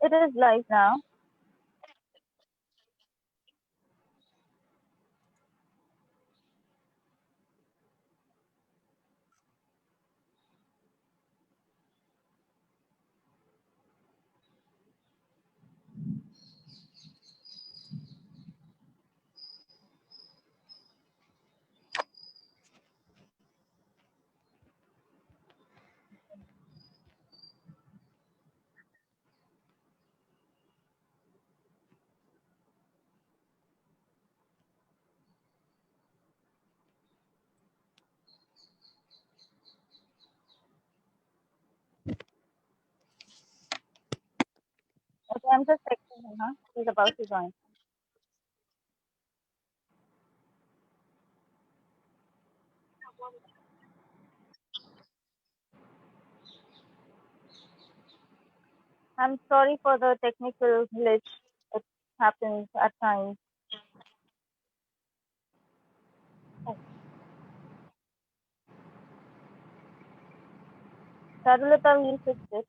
It is live now. Okay, I'm just texting him, huh? He's about to join. I'm sorry for the technical glitch. It happens at times. Charulata will fix it.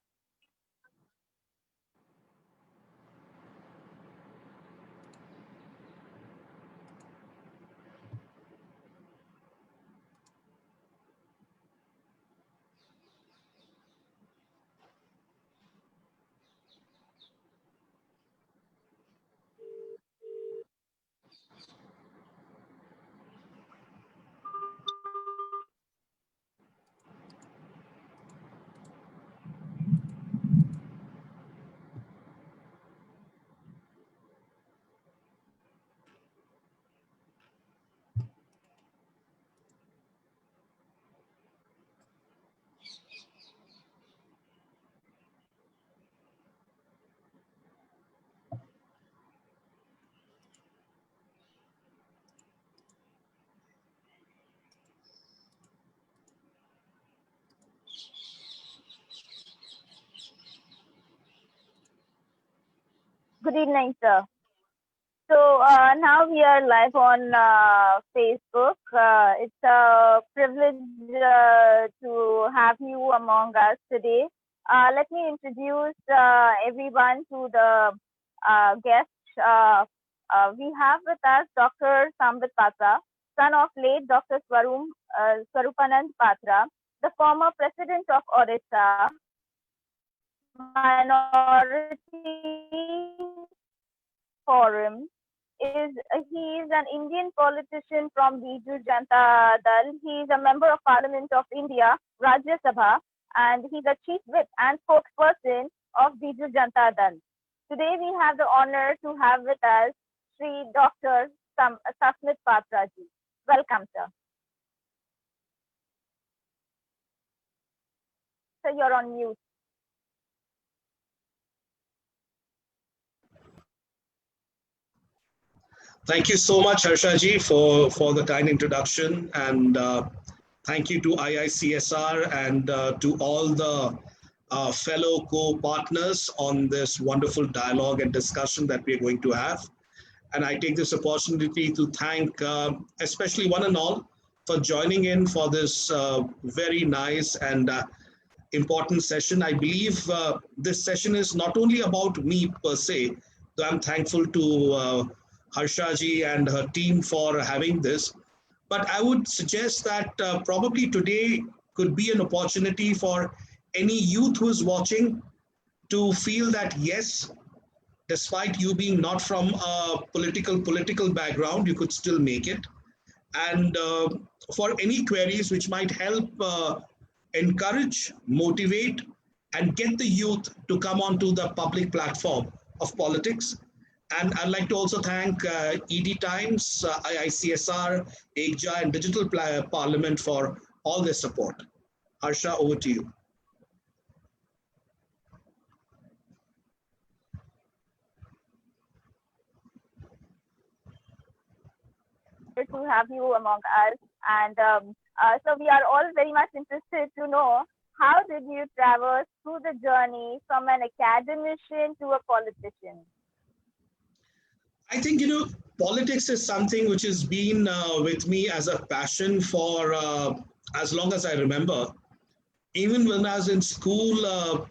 Good evening, sir. So now we are live on Facebook. It's a privilege to have you among us today. Let me introduce everyone to the guest. We have with us Dr. Sambit Patra, son of late Dr. Swarupanand Patra, the former president of Odisha, Minority Forum. He is an Indian politician from Biju Janata Dal. He is a member of Parliament of India, Rajya Sabha, and he's a chief whip and spokesperson of Biju Janata Dal. Today we have the honor to have with us Sri Dr. Sasmit Patra ji. Welcome, sir. So you're on mute. Thank you so much, Harshaji, for the kind introduction. And thank you to IICSR and to all the fellow co-partners on this wonderful dialogue and discussion that we're going to have. And I take this opportunity to thank especially one and all for joining in for this very nice and important session. I believe this session is not only about me per se, though I'm thankful to Harshaji and her team for having this. But I would suggest that probably today could be an opportunity for any youth who is watching to feel that yes, despite you being not from a political background, you could still make it. And for any queries which might help encourage, motivate, and get the youth to come onto the public platform of politics. And I'd like to also thank ED Times, IICSR, EGJA, and Digital Parliament for all their support. Harsha, over to you. To have you among us. And so we are all very much interested to know how did you traverse through the journey from an academician to a politician? I think, politics is something which has been with me as a passion for as long as I remember. Even when I was in school,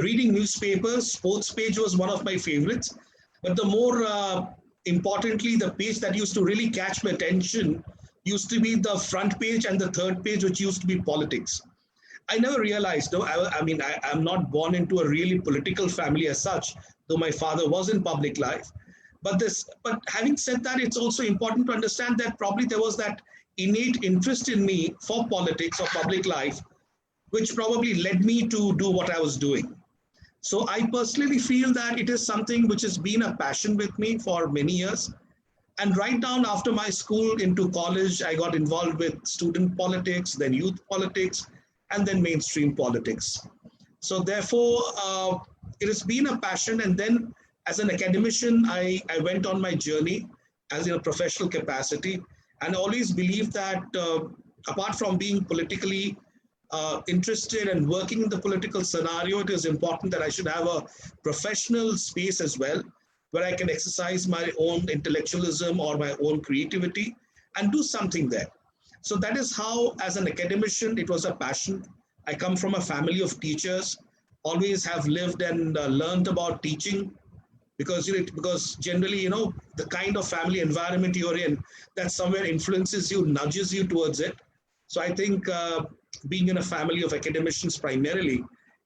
reading newspapers. Sports page was one of my favorites. But the more importantly, the page that used to really catch my attention used to be the front page and the third page, which used to be politics. I never realized, though, I'm not born into a really political family as such, though my father was in public life. But having said that, it's also important to understand that probably there was that innate interest in me for politics or public life, which probably led me to do what I was doing. So I personally feel that it is something which has been a passion with me for many years. And right down after my school into college, I got involved with student politics, then youth politics, and then mainstream politics. So therefore, it has been a passion. And then as an academician, I went on my journey as in a professional capacity, and always believed that apart from being politically interested and working in the political scenario, it is important that I should have a professional space as well, where I can exercise my own intellectualism or my own creativity and do something there. So that is how, as an academician, it was a passion. I come from a family of teachers, always have lived and learned about teaching, because generally, the kind of family environment you're in, that somewhere influences you, nudges you towards it. So I think being in a family of academicians primarily,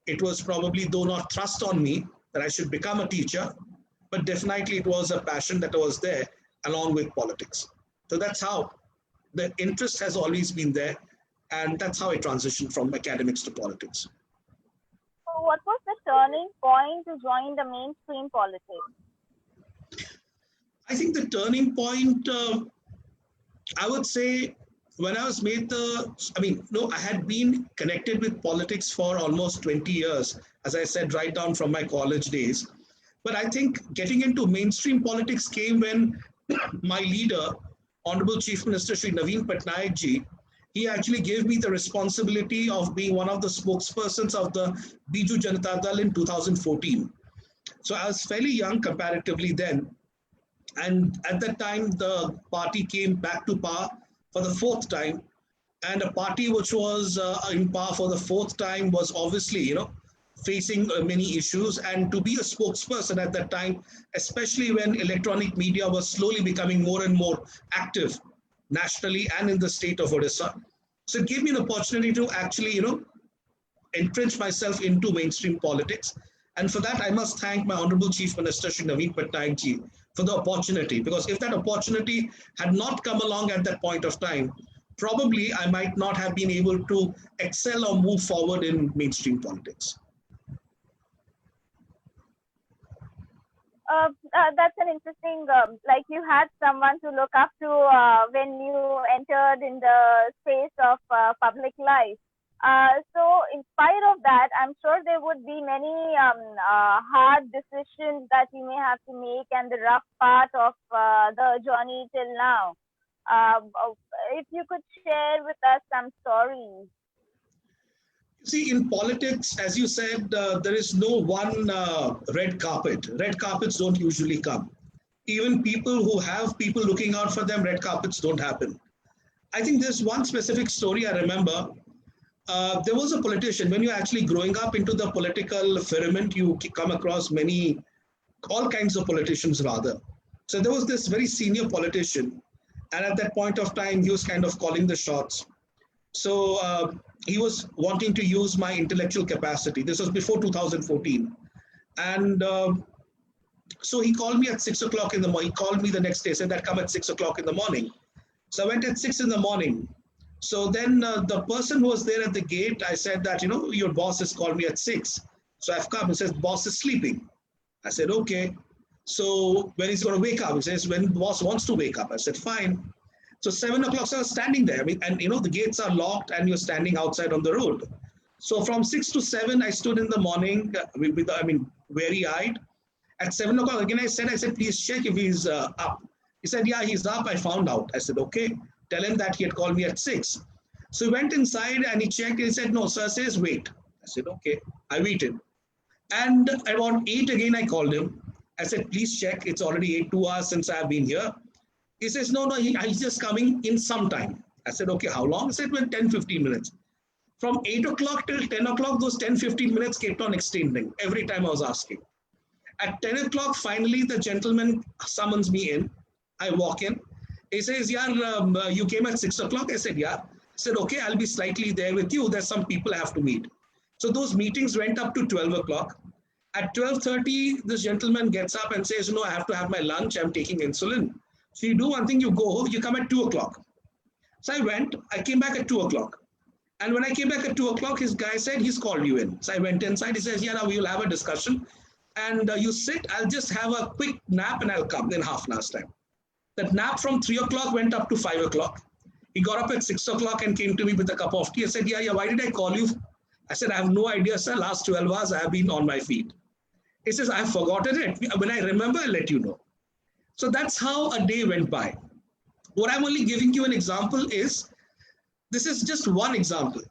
it was probably, though not thrust on me, that I should become a teacher, but definitely it was a passion that was there along with politics. So that's how the interest has always been there, and that's how I transitioned from academics to politics. So what was the turning point to join the mainstream politics? I think the turning point, I would say, when I was made I had been connected with politics for almost 20 years, as I said, right down from my college days. But I think getting into mainstream politics came when my leader, Honorable Chief Minister Shri Naveen Patnaik ji, he actually gave me the responsibility of being one of the spokespersons of the Biju Janata Dal in 2014. So I was fairly young comparatively then. And at that time, the party came back to power for the fourth time. And a party which was in power for the fourth time was obviously, facing many issues. And to be a spokesperson at that time, especially when electronic media was slowly becoming more and more active nationally and in the state of Odisha. So it gave me an opportunity to actually, entrench myself into mainstream politics. And for that, I must thank my Honorable Chief Minister, Shri Naveen Patnaik ji, for the opportunity. Because if that opportunity had not come along at that point of time, probably I might not have been able to excel or move forward in mainstream politics. That's an interesting, like you had someone to look up to when you entered in the space of public life. So in spite of that, I'm sure there would be many hard decisions that you may have to make, and the rough part of the journey till now. If you could share with us some stories. See, in politics, as you said, there is no one red carpet. Red carpets don't usually come. Even people who have people looking out for them, red carpets don't happen. I think there's one specific story I remember. There was a politician. When you're actually growing up into the political firmament, you come across all kinds of politicians rather. So there was this very senior politician. And at that point of time, he was kind of calling the shots. So he was wanting to use my intellectual capacity. This was before 2014. And so he called me at 6 o'clock in the morning. He called me the next day, said that come at 6 o'clock in the morning. So I went at 6 in the morning. So then the person who was there at the gate, I said that, your boss has called me at 6. So I've come and says, boss is sleeping. I said, okay. So when he's going to wake up, he says, when the boss wants to wake up. I said, fine. So 7 o'clock, so I was standing there. And the gates are locked and you're standing outside on the road. So from 6 to 7, I stood in the morning, weary-eyed. At 7 o'clock, again, I said, please check if he's up. He said, yeah, he's up. I found out. I said, okay. Tell him that he had called me at 6. So he went inside and he checked. And he said, no, sir says, wait. I said, okay. I waited. And around 8 again, I called him. I said, please check. It's already 2 hours since I've been here. He says, no, he's just coming in some time. I said, okay, how long? He said, well, 10, 15 minutes. From 8 o'clock till 10 o'clock, those 10-15 minutes kept on extending every time I was asking. At 10 o'clock, finally, the gentleman summons me in. I walk in. He says, yeah, you came at 6 o'clock? I said, yeah. I said, okay, I'll be slightly there with you. There's some people I have to meet. So those meetings went up to 12 o'clock. At 12:30, this gentleman gets up and says, no, I have to have my lunch. I'm taking insulin. So you do one thing, you go home, you come at 2 o'clock. So I went, I came back at 2 o'clock. And when I came back at 2 o'clock, his guy said, he's called you in. So I went inside. He says, yeah, now we will have a discussion. And you sit, I'll just have a quick nap and I'll come in half an hour's time. That nap from 3 o'clock went up to 5 o'clock. He got up at 6 o'clock and came to me with a cup of tea. I said, yeah, why did I call you? I said, I have no idea, sir. Last 12 hours, I have been on my feet. He says, I've forgotten it. When I remember, I'll let you know. So that's how a day went by. What I'm only giving you an example is, this is just one example.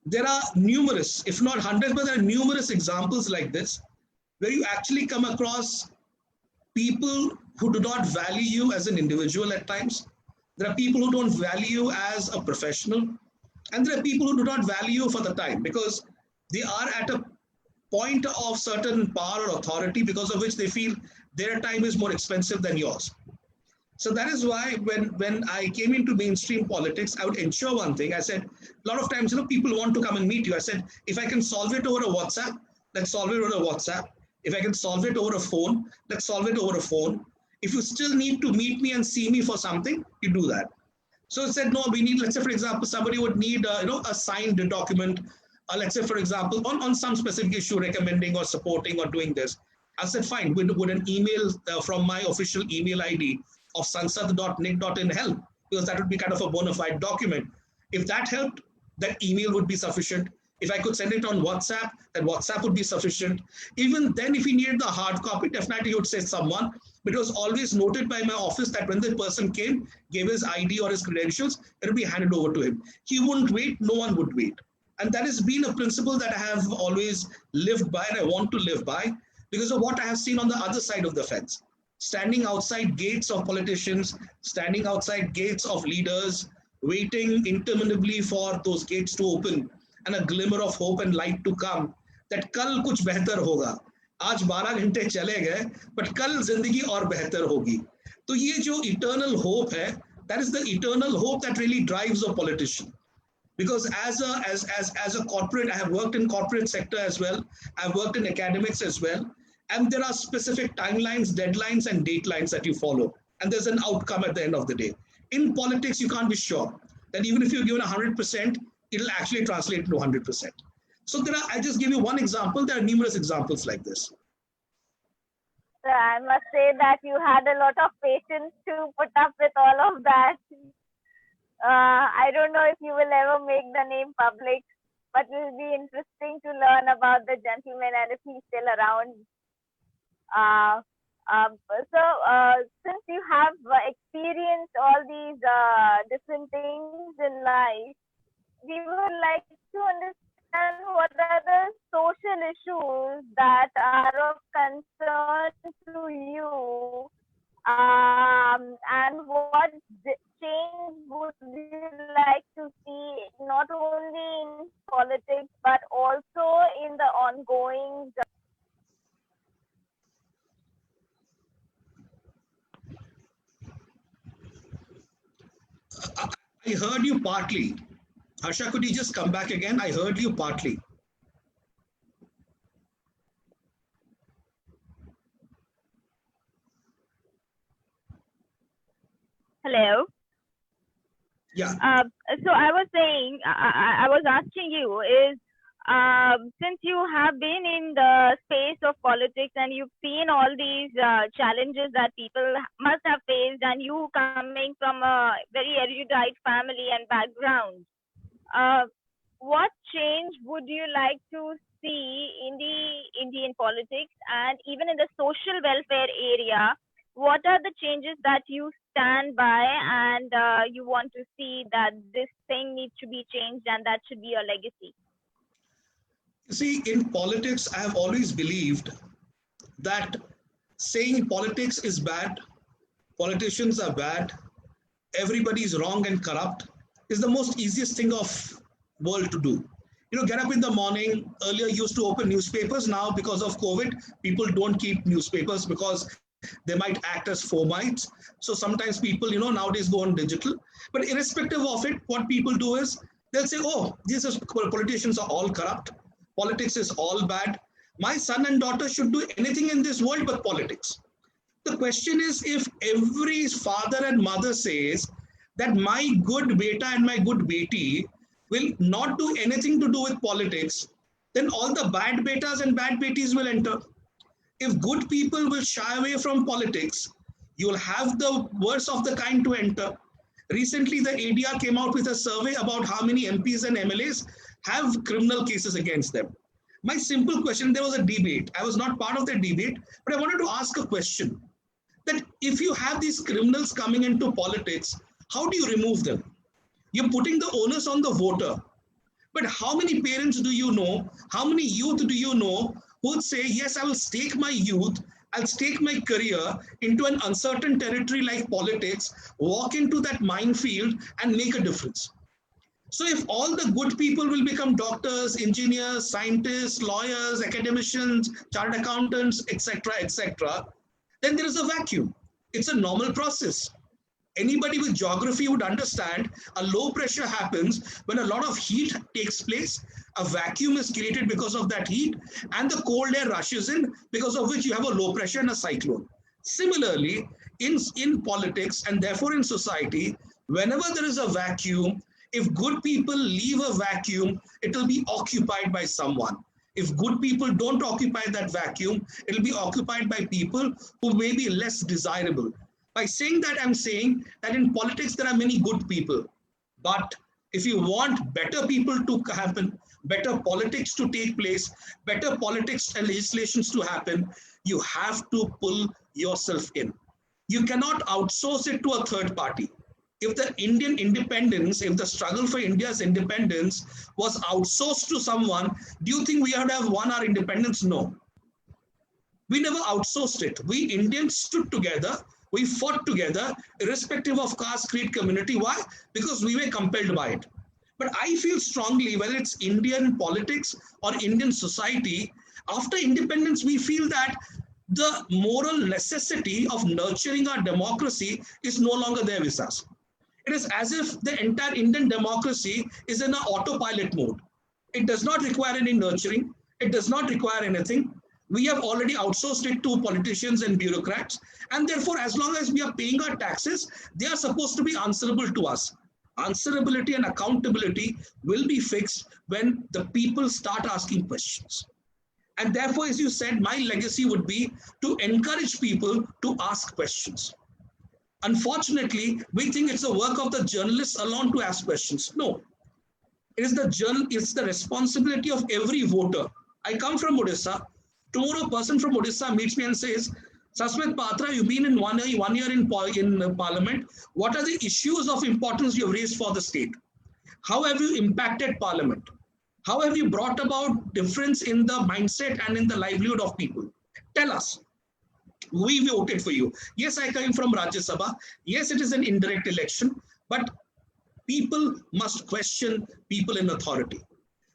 There are numerous, if not hundreds, but there are numerous examples like this, where you actually come across people who do not value you as an individual at times. There are people who don't value you as a professional. And there are people who do not value you for the time because they are at a point of certain power or authority because of which they feel their time is more expensive than yours. So that is why when I came into mainstream politics, I would ensure one thing. I said, a lot of times, people want to come and meet you. I said, if I can solve it over a WhatsApp, let's solve it over a WhatsApp. If I can solve it over a phone, let's solve it over a phone. If you still need to meet me and see me for something, you do that. So I said, no, we need, let's say, for example, somebody would need, a signed document. Let's say, for example, on some specific issue, recommending or supporting or doing this. I said, fine, would an email from my official email ID of sansad.nic.in help? Because that would be kind of a bona fide document. If that helped, that email would be sufficient. If I could send it on WhatsApp, then WhatsApp would be sufficient. Even then, if he needed the hard copy, definitely he would say someone. But it was always noted by my office that when the person came, gave his ID or his credentials, it would be handed over to him. He wouldn't wait, no one would wait. And that has been a principle that I have always lived by and I want to live by because of what I have seen on the other side of the fence. Standing outside gates of politicians, standing outside gates of leaders, waiting interminably for those gates to open and a glimmer of hope and light to come, that kal kuch behtar hoga. आज 12 घंटे चले गए, but कल जिंदगी और बेहतर होगी. तो ये जो eternal hope है, that is the eternal hope that really drives a politician. Because as a corporate, I have worked in corporate sector as well. I've worked in academics as well. And there are specific timelines, deadlines, and datelines that you follow. And there's an outcome at the end of the day. In politics, you can't be sure that even if you're given 100%, it'll actually translate to 100%. So I just give you one example. There are numerous examples like this. I must say that you had a lot of patience to put up with all of that. I don't know if you will ever make the name public, but it will be interesting to learn about the gentleman and if he's still around. Since you have experienced all these different things in life, we would like to understand what are the social issues that are of concern to you, and what change would you like to see not only in politics but also in the ongoing. I heard you partly. Harsha, could you just come back again? I heard you partly. Hello. Yeah. So I was saying, I was asking you is, since you have been in the space of politics and you've seen all these challenges that people must have faced, and you coming from a very erudite family and background, what change would you like to see in the Indian politics and even in the social welfare area? What are the changes that you stand by and you want to see that this thing needs to be changed and that should be your legacy? See, in politics, I have always believed that saying politics is bad, politicians are bad, everybody is wrong and corrupt is the most easiest thing of world to do. Get up in the morning. Earlier used to open newspapers. Now because of COVID, people don't keep newspapers because they might act as fomites. So sometimes people, nowadays go on digital. But irrespective of it, what people do is they'll say, oh, these politicians are all corrupt. Politics is all bad. My son and daughter should do anything in this world but politics. The question is, if every father and mother says that my good beta and my good beti will not do anything to do with politics, then all the bad betas and bad betis will enter. If good people will shy away from politics, you will have the worst of the kind to enter. Recently, the ADR came out with a survey about how many MPs and MLAs have criminal cases against them. My simple question, there was a debate. I was not part of the debate, but I wanted to ask a question that if you have these criminals coming into politics, how do you remove them? You're putting the onus on the voter. But how many parents do you know? How many youth do you know who would say, yes, I will stake my youth, I'll stake my career into an uncertain territory like politics, walk into that minefield and make a difference? So if all the good people will become doctors, engineers, scientists, lawyers, academicians, chartered accountants, etc., then there is a vacuum. It's a normal process. Anybody with geography would understand a low pressure happens when a lot of heat takes place, a vacuum is created because of that heat, and the cold air rushes in, because of which you have a low pressure and a cyclone. Similarly, in politics and therefore in society, whenever there is a vacuum, if good people leave a vacuum, it will be occupied by someone. If good people don't occupy that vacuum, it will be occupied by people who may be less desirable. By saying that, I'm saying that in politics, there are many good people. But if you want better people to happen, better politics to take place, better politics and legislations to happen, you have to pull yourself in. You cannot outsource it to a third party. If the Indian independence, if the struggle for India's independence was outsourced to someone, do you think we would have won our independence? No. We never outsourced it. We Indians stood together. We fought together, irrespective of caste, creed, community. Why? Because we were compelled by it. But I feel strongly, whether it's Indian politics or Indian society, after independence, we feel that the moral necessity of nurturing our democracy is no longer there with us. It is as if the entire Indian democracy is in an autopilot mode. It does not require any nurturing. It does not require anything. We have already outsourced it to politicians and bureaucrats. And therefore, as long as we are paying our taxes, they are supposed to be answerable to us. Answerability and accountability will be fixed when the people start asking questions. And therefore, as you said, my legacy would be to encourage people to ask questions. Unfortunately, we think it's the work of the journalists alone to ask questions. No, it's the responsibility of every voter. I come from Odisha. Tomorrow, a person from Odisha meets me and says, Sasmit Patra, you've been in one year in Parliament. What are the issues of importance you've raised for the state? How have you impacted Parliament? How have you brought about difference in the mindset and in the livelihood of people? Tell us. We voted for you. Yes, I came from Rajya Sabha. Yes, it is an indirect election, but people must question people in authority.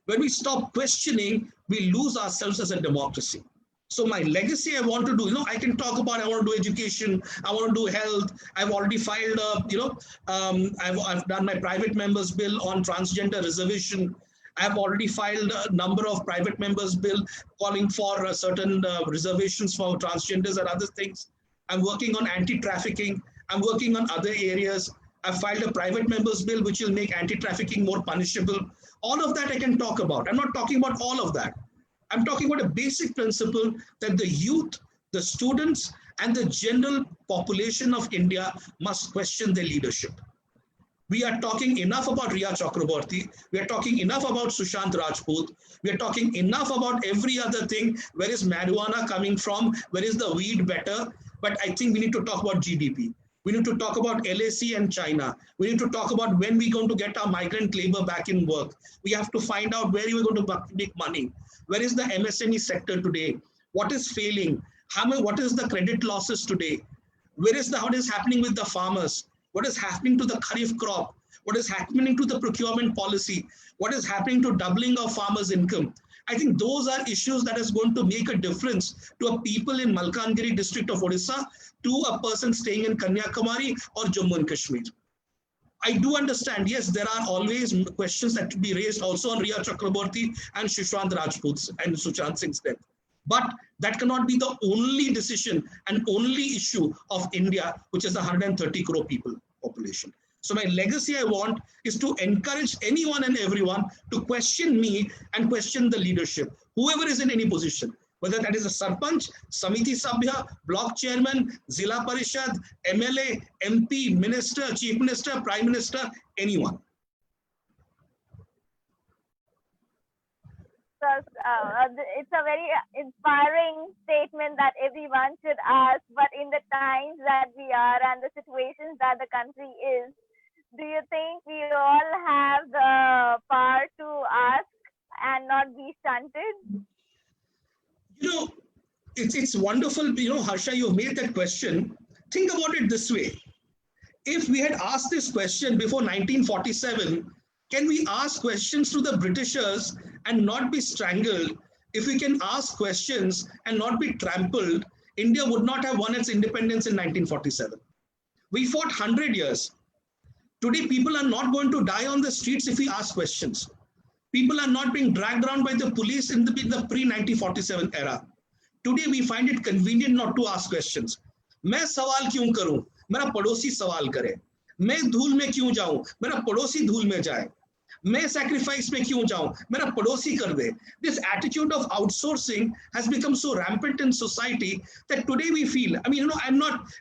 When we stop questioning, we lose ourselves as a democracy. So my legacy I want to do, I can talk about, I want to do education, I want to do health. I've already filed, I've done my private members bill on transgender reservation. I've already filed a number of private members bill calling for certain reservations for transgenders and other things. I'm working on anti-trafficking. I'm working on other areas. I've filed a private members bill which will make anti-trafficking more punishable. All of that I can talk about. I'm not talking about all of that. I'm talking about a basic principle that the youth, the students, and the general population of India must question their leadership. We are talking enough about Riya Chakraborty. We are talking enough about Sushant Rajput. We are talking enough about every other thing. Where is marijuana coming from? Where is the weed better? But I think we need to talk about GDP. We need to talk about LAC and China. We need to talk about when we're going to get our migrant labor back in work. We have to find out where we're going to make money. Where is the MSME sector today? What is failing? What is the credit losses today? What is happening with the farmers? What is happening to the Kharif crop? what is happening to the procurement policy, what is happening to doubling of farmers' income. I think those are issues that is going to make a difference to a people in Malkangiri district of Odisha, to a person staying in Kanyakumari or Jammu and Kashmir. I do understand, yes, there are always questions that to be raised also on Riya Chakraborty and Sushant Rajput's and Sushant Singh's death. But that cannot be the only decision and only issue of India, which is the 130 crore people population. So my legacy I want is to encourage anyone and everyone to question me and question the leadership, whoever is in any position, whether that is a Sarpanch, Samiti Sabhya, Block Chairman, Zila Parishad, MLA, MP, Minister, Chief Minister, Prime Minister, anyone. It's a very inspiring statement that everyone should ask, but in the times that we are and the situations that the country is, do you think we all have the power to ask and not be stunted? You know, it's wonderful, Harsha, you've made that question. Think about it this way. If we had asked this question before 1947, can we ask questions to the Britishers and not be strangled? If we can ask questions and not be trampled, India would not have won its independence in 1947. We fought 100 years. Today, people are not going to die on the streets if we ask questions. People are not being dragged around by the police in the pre-1947 era. Today, we find it convenient not to ask questions. मैं सवाल क्यों करूं? मेरा पड़ोसी सवाल करे. मैं धूल में क्यों जाऊं? मेरा पड़ोसी धूल में जाए. मैं sacrifice में क्यों जाऊं? मेरा पड़ोसी कर दे. This attitude of outsourcing has become so rampant in society that today we feel,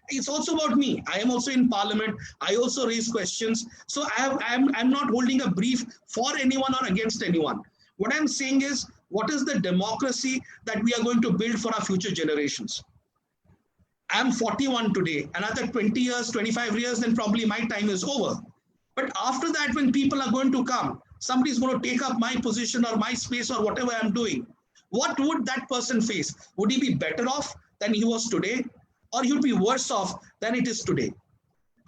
it's also about me. I am also in parliament. I also raise questions. So I'm not holding a brief for anyone or against anyone. What I'm saying is, what is the democracy that we are going to build for our future generations? I'm 41 today. Another 20 years, 25 years, then probably my time is over. But after that, when people are going to come, somebody's going to take up my position or my space or whatever I'm doing. What would that person face? Would he be better off than he was today? Or he would be worse off than it is today?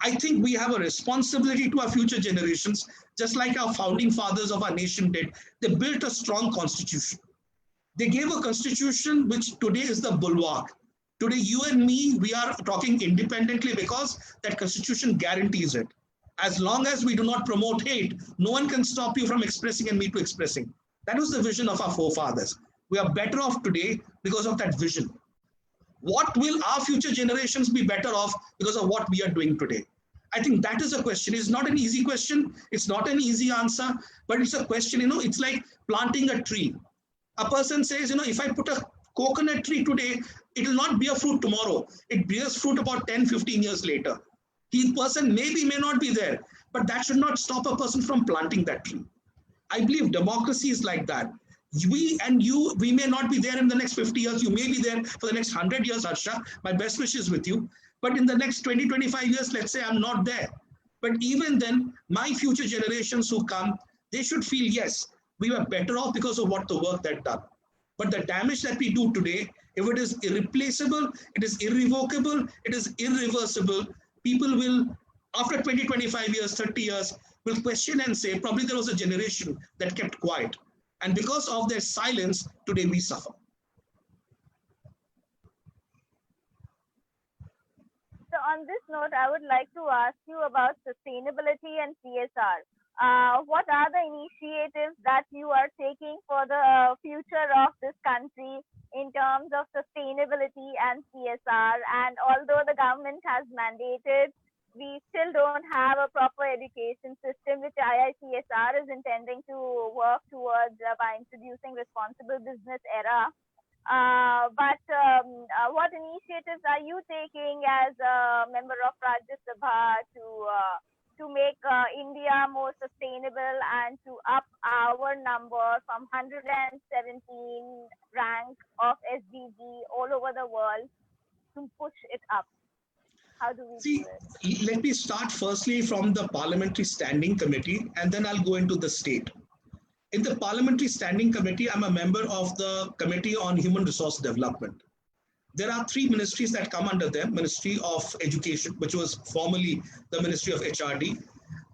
I think we have a responsibility to our future generations, just like our founding fathers of our nation did. They built a strong constitution. They gave a constitution which today is the bulwark. Today, you and me, we are talking independently because that constitution guarantees it. As long as we do not promote hate, no one can stop you from expressing and me to expressing. That was the vision of our forefathers. We are better off today because of that vision. What will our future generations be better off because of what we are doing today? I think that is a question. It's not an easy question. It's not an easy answer, but it's a question, it's like planting a tree. A person says, if I put a coconut tree today, it will not bear fruit tomorrow. It bears fruit about 10, 15 years later. The person may not be there, but that should not stop a person from planting that tree. I believe democracy is like that. We and you, we may not be there in the next 50 years. You may be there for the next 100 years, Harsha. My best wishes with you. But in the next 20, 25 years, let's say I'm not there. But even then, my future generations who come, they should feel, yes, we were better off because of what the work that done. But the damage that we do today, if it is irreplaceable, it is irrevocable, it is irreversible, people will, after 20, 25 years, 30 years, will question and say, probably there was a generation that kept quiet. And because of their silence, today we suffer. So on this note, I would like to ask you about sustainability and CSR. What are the initiatives that you are taking for the future of this country in terms of sustainability and CSR? And although the government has mandated, we still don't have a proper education system, which IICSR is intending to work towards by introducing responsible business era. But what initiatives are you taking as a member of Rajya Sabha to make India more sustainable and to up our number from 117 rank of SDG all over the world to push it up? How do we do it? Let me start firstly from the Parliamentary Standing Committee, and then I'll go into the state. In the Parliamentary Standing Committee, I'm a member of the Committee on Human Resource Development. There are three ministries that come under them: Ministry of Education, which was formerly the Ministry of HRD,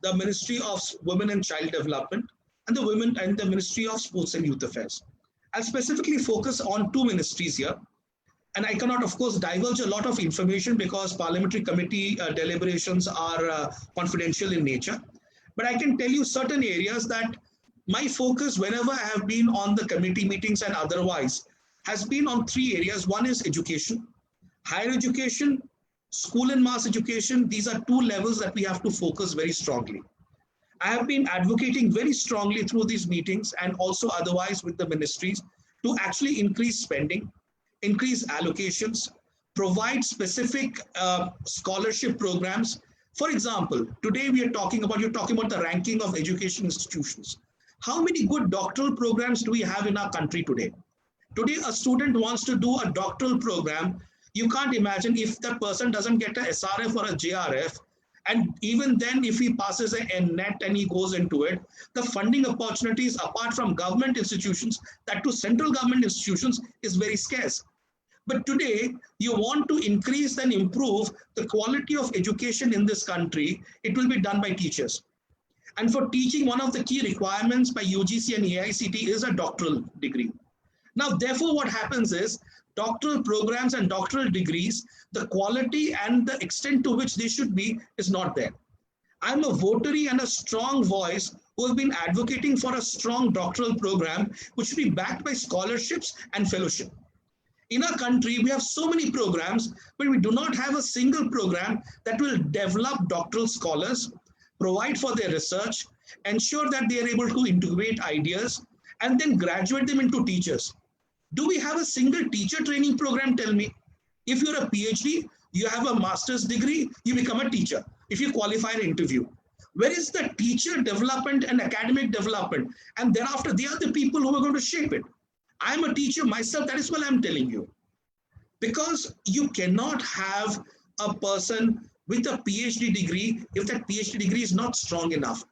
the Ministry of Women and Child Development, and the Ministry of Sports and Youth Affairs. I'll specifically focus on two ministries here, and I cannot, of course, divulge a lot of information because parliamentary committee deliberations are confidential in nature. But I can tell you certain areas that my focus, whenever I have been on the committee meetings and otherwise, has been on three areas. One is education, higher education, school and mass education. These are two levels that we have to focus very strongly. I have been advocating very strongly through these meetings and also otherwise with the ministries to actually increase spending, increase allocations, provide specific scholarship programs. For example, today you're talking about the ranking of education institutions. How many good doctoral programs do we have in our country today? Today, a student wants to do a doctoral program. You can't imagine if that person doesn't get a SRF or a JRF, and even then, if he passes a NET and he goes into it, the funding opportunities apart from government institutions, that to central government institutions, is very scarce. But today, you want to increase and improve the quality of education in this country, it will be done by teachers. And for teaching, one of the key requirements by UGC and AICTE is a doctoral degree. Now, therefore, what happens is doctoral programs and doctoral degrees, the quality and the extent to which they should be is not there. I'm a votary and a strong voice who have been advocating for a strong doctoral program which should be backed by scholarships and fellowship. In our country, we have so many programs, but we do not have a single program that will develop doctoral scholars, provide for their research, ensure that they are able to integrate ideas, and then graduate them into teachers. Do we have a single teacher training program? Tell me. If you're a PhD, you have a master's degree, you become a teacher if you qualify an interview. Where is the teacher development and academic development? And thereafter, they are the people who are going to shape it. I'm a teacher myself, that is what I'm telling you. Because you cannot have a person with a PhD degree if that PhD degree is not strong enough.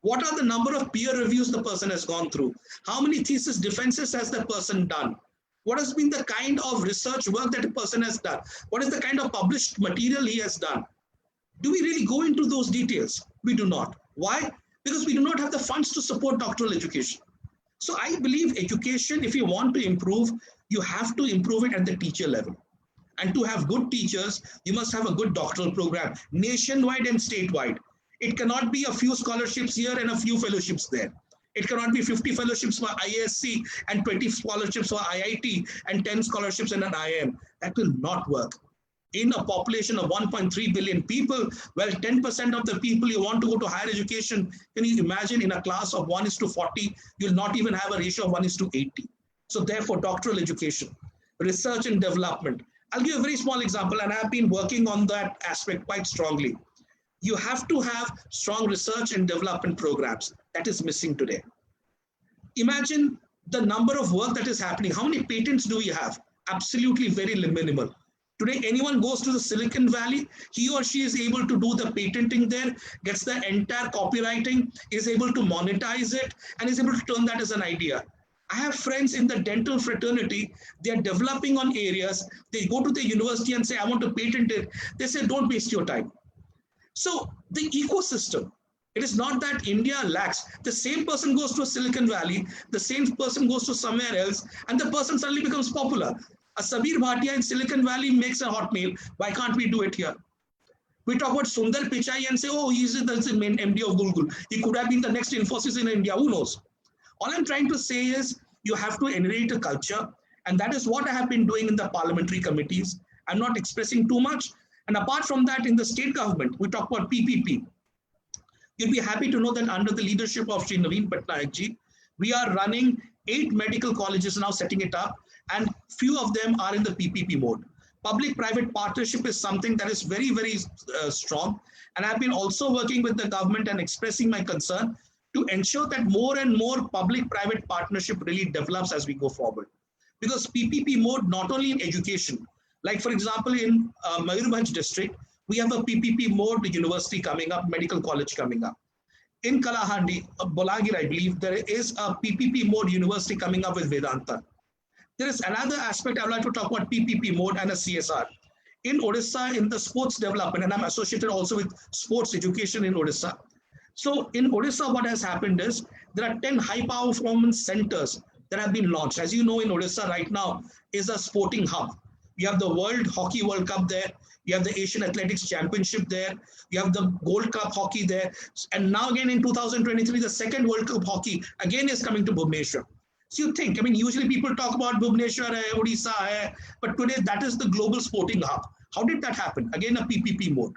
What are the number of peer reviews the person has gone through? How many thesis defenses has the person done? What has been the kind of research work that a person has done? What is the kind of published material he has done? Do we really go into those details? We do not. Why? Because we do not have the funds to support doctoral education. So I believe education, if you want to improve, you have to improve it at the teacher level. And to have good teachers, you must have a good doctoral program, nationwide and statewide. It cannot be a few scholarships here and a few fellowships there. It cannot be 50 fellowships for ISC and 20 scholarships for IIT and 10 scholarships in an IIM. That will not work. In a population of 1.3 billion people, well, 10% of the people you want to go to higher education, can you imagine in a class of 1:40, you'll not even have a ratio of 1:80. So therefore, doctoral education, research and development. I'll give a very small example, and I've been working on that aspect quite strongly. You have to have strong research and development programs. That is missing today. Imagine the number of work that is happening. How many patents do we have? Absolutely very minimal. Today, anyone goes to the Silicon Valley, he or she is able to do the patenting there, gets the entire copywriting, is able to monetize it, and is able to turn that as an idea. I have friends in the dental fraternity, they are developing on areas, they go to the university and say, I want to patent it. They say, don't waste your time. So the ecosystem, it is not that India lacks. The same person goes to a Silicon Valley, the same person goes to somewhere else, and the person suddenly becomes popular. A Sabir Bhatia in Silicon Valley makes a hotmail. Why can't we do it here? We talk about Sundar Pichai and say, oh, he's the main MD of Google. He could have been the next Infosys in India. Who knows? All I'm trying to say is you have to inherit a culture. And that is what I have been doing in the parliamentary committees. I'm not expressing too much. And apart from that, in the state government, we talk about PPP. You'll be happy to know that under the leadership of Shri Naveen Patnaik ji, we are running 8 medical colleges now, setting it up, and few of them are in the PPP mode. Public-private partnership is something that is very, very strong. And I've been also working with the government and expressing my concern to ensure that more and more public-private partnership really develops as we go forward. Because PPP mode, not only in education, like for example, in Mayurbhanj district, we have a PPP mode university coming up, medical college coming up. In Kalahandi, Bolagir, I believe, there is a PPP mode university coming up with Vedanta. There is another aspect I would like to talk about PPP mode and a CSR. In Odisha, in the sports development, and I'm associated also with sports education in Odisha, So in Odisha, what has happened is there are 10 high power performance centers that have been launched. As you know, in Odisha right now is a sporting hub. You have the World Hockey World Cup there. You have the Asian Athletics Championship there. You have the Gold Cup hockey there. And now again in 2023, the second World Cup hockey again is coming to Bhubaneswar. So you think, I mean, usually people talk about Bhubaneswar, Odisha, but today that is the global sporting hub. How did that happen? Again, a PPP mode,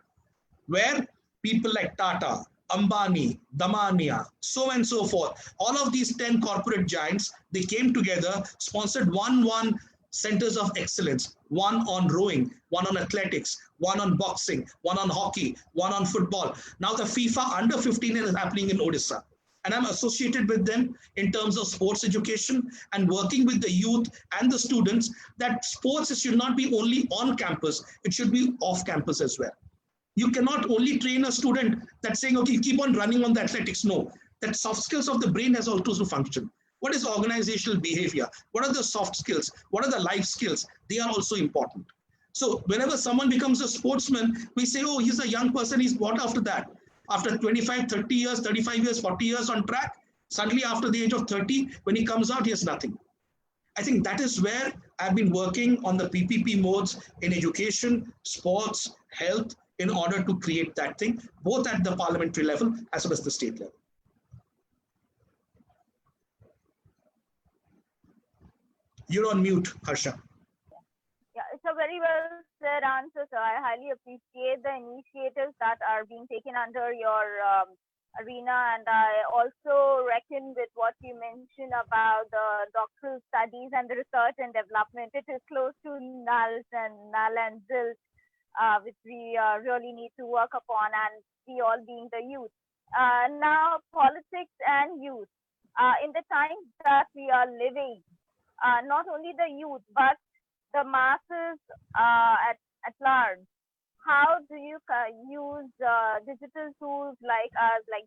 where people like Tata, Ambani, Damania, so and so forth, all of these 10 corporate giants, they came together, sponsored one centers of excellence, one on rowing, one on athletics, one on boxing, one on hockey, one on football. Now the FIFA under 15 is happening in Odisha. And I'm associated with them in terms of sports education and working with the youth and the students that sports should not be only on campus, it should be off campus as well. You cannot only train a student that's saying, okay, keep on running on the athletics. No, that soft skills of the brain has also to function. What is organizational behavior? What are the soft skills? What are the life skills? They are also important. So whenever someone becomes a sportsman, we say, oh, he's a young person. He's what after that? After 25, 30 years, 35 years, 40 years on track, suddenly after the age of 30, when he comes out, he has nothing. I think that is where I've been working on the PPP modes in education, sports, health, in order to create that thing, both at the parliamentary level as well as the state level. You're on mute, Harsha. Yeah, it's a very well said answer, sir. I highly appreciate the initiatives that are being taken under your arena, and I also reckon with what you mentioned about the doctoral studies and the research and development. It is close to NALS and NAL and ZIL, which we really need to work upon, and we all being the youth. Now, politics and youth. In the times that we are living, not only the youth, but the masses at large, how do you use digital tools like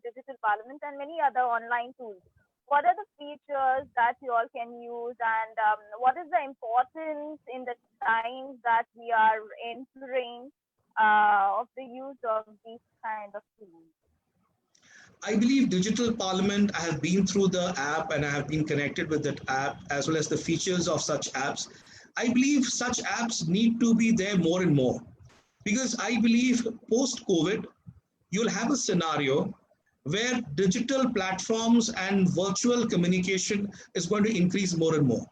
digital parliament and many other online tools? What are the features that you all can use, and what is the importance in the times that we are entering of the use of these kind of tools? I believe digital parliament, I have been through the app and I have been connected with that app as well as the features of such apps. I believe such apps need to be there more and more, because I believe post-COVID, you'll have a scenario where digital platforms and virtual communication is going to increase more and more.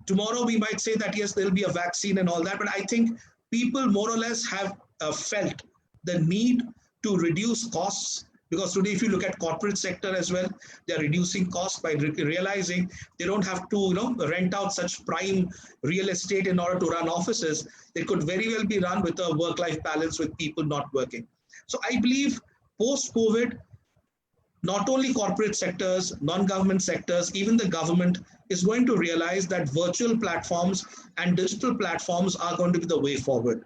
Tomorrow we might say that yes, there'll be a vaccine and all that, but I think people more or less have felt the need to reduce costs, because today if you look at corporate sector as well, they're reducing costs by realizing they don't have to rent out such prime real estate in order to run offices. They could very well be run with a work-life balance with people not working. So I believe post-COVID, not only corporate sectors, non-government sectors, even the government is going to realize that virtual platforms and digital platforms are going to be the way forward.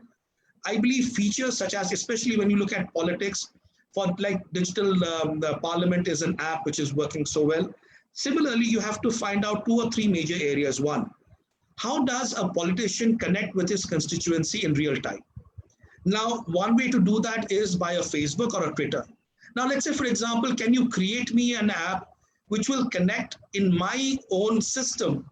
I believe features such as, especially when you look at politics, for like digital parliament is an app which is working so well. Similarly, you have to find out 2 or 3 major areas. One, how does a politician connect with his constituency in real time? Now, one way to do that is by a Facebook or a Twitter. Now, let's say, for example, can you create me an app which will connect in my own system?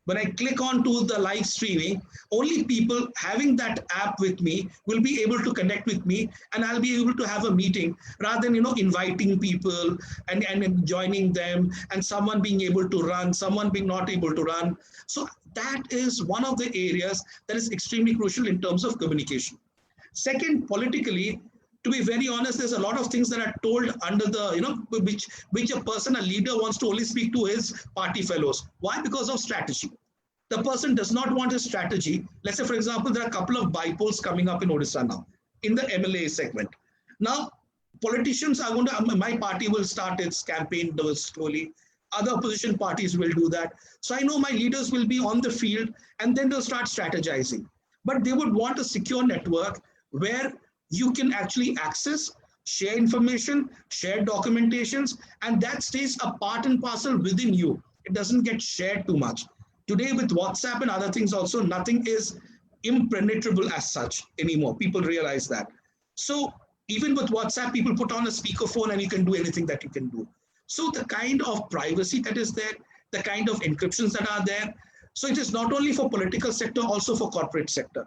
When I click on to the live streaming, only people having that app with me will be able to connect with me, and I'll be able to have a meeting rather than, inviting people and joining them and someone being able to run, someone being not able to run. So that is one of the areas that is extremely crucial in terms of communication. Second, politically, to be very honest, there's a lot of things that are told under the, which a person, a leader wants to only speak to his party fellows. Why? Because of strategy. The person does not want a strategy. Let's say, for example, there are a couple of bipoles coming up in Odisha now, in the MLA segment. Now, politicians are going to, my party will start its campaign slowly. Other opposition parties will do that. So I know my leaders will be on the field and then they'll start strategizing. But they would want a secure network where you can actually access, share information, share documentations, and that stays a part and parcel within you. It doesn't get shared too much. Today with WhatsApp and other things also, nothing is impenetrable as such anymore. People realize that. So Even with WhatsApp, people put on a speakerphone and you can do anything that you can do. So the kind of privacy that is there, the kind of encryptions that are there. So it is not only for political sector, also for corporate sector.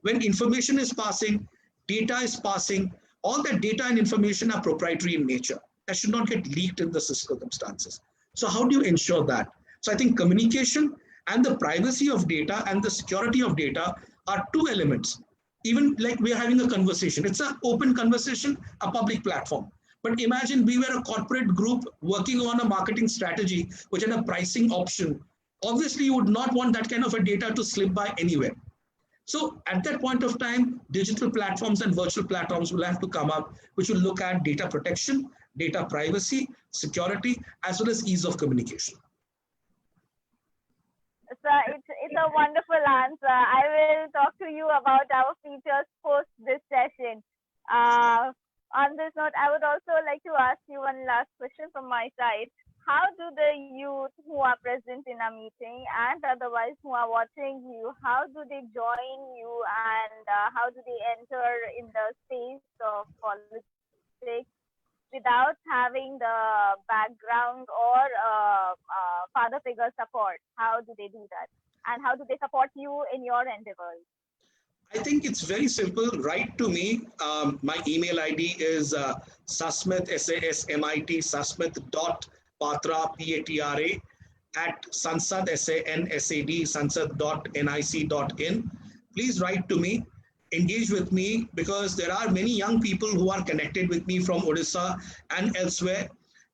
When information is passing, data is passing, all that data and information are proprietary in nature. That should not get leaked in the circumstances. So how do you ensure that? So I think communication and the privacy of data and the security of data are two elements. Even like we're having a conversation, it's an open conversation, a public platform. But imagine we were a corporate group working on a marketing strategy, which had a pricing option. Obviously, you would not want that kind of a data to slip by anywhere. So at that point of time, digital platforms and virtual platforms will have to come up, which will look at data protection, data privacy, security, as well as ease of communication. So it's a wonderful answer. I will talk to you about our features post this session. On this note, I would also like to ask you one last question from my side. How do the youth who are present in a meeting and otherwise who are watching you, how do they join you, and how do they enter in the space of politics without having the background or father figure support? How do they do that? And how do they support you in your endeavors? I think it's very simple. Write to me. My email ID is Sasmit, S-A-S-M-I-T, Sasmit.patra, P-A-T-R-A, at Sansad, S-A-N-S-A-D, sansad.nic.in. Please write to me. Engage with me, because there are many young people who are connected with me from Odisha and elsewhere.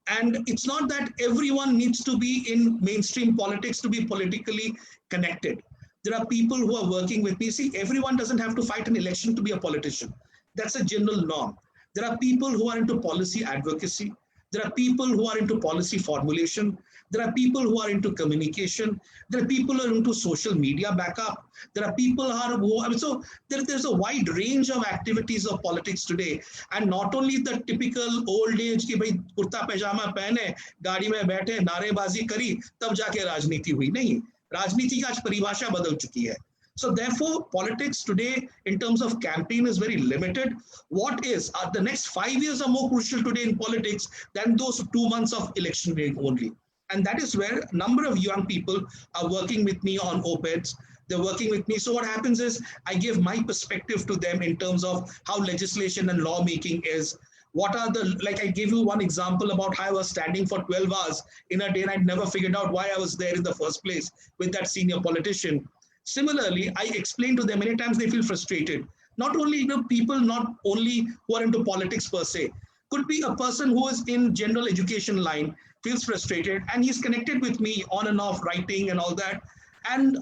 And it's not that everyone needs to be in mainstream politics to be politically connected. There are people who are working with me. See, everyone doesn't have to fight an election to be a politician. That's a general norm. There are people who are into policy advocacy. There are people who are into policy formulation. There are people who are into communication. There are people who are into social media backup. There are people who are, so there's a wide range of activities of politics today. And not only the typical old age ki bhai kurta pajama pehne, gaadi mein baithe, narebazi kari, tab jaake rajniti hui. Nahi. राजनीति की आज परिभाषा बदल चुकी है. So therefore, politics today in terms of campaign is very limited. What is the next 5 years are more crucial today in politics than those 2 months of election only. And that is where a number of young people are working with me on op-eds. They're working with me. So what happens is I give my perspective to them in terms of how legislation and lawmaking is. What are the, like I gave you one example about how I was standing for 12 hours in a day and I'd never figured out why I was there in the first place with that senior politician. Similarly, I explain to them, many times they feel frustrated. Not only people, not only who are into politics per se, could be a person who is in general education line, feels frustrated, and he's connected with me on and off writing and all that, and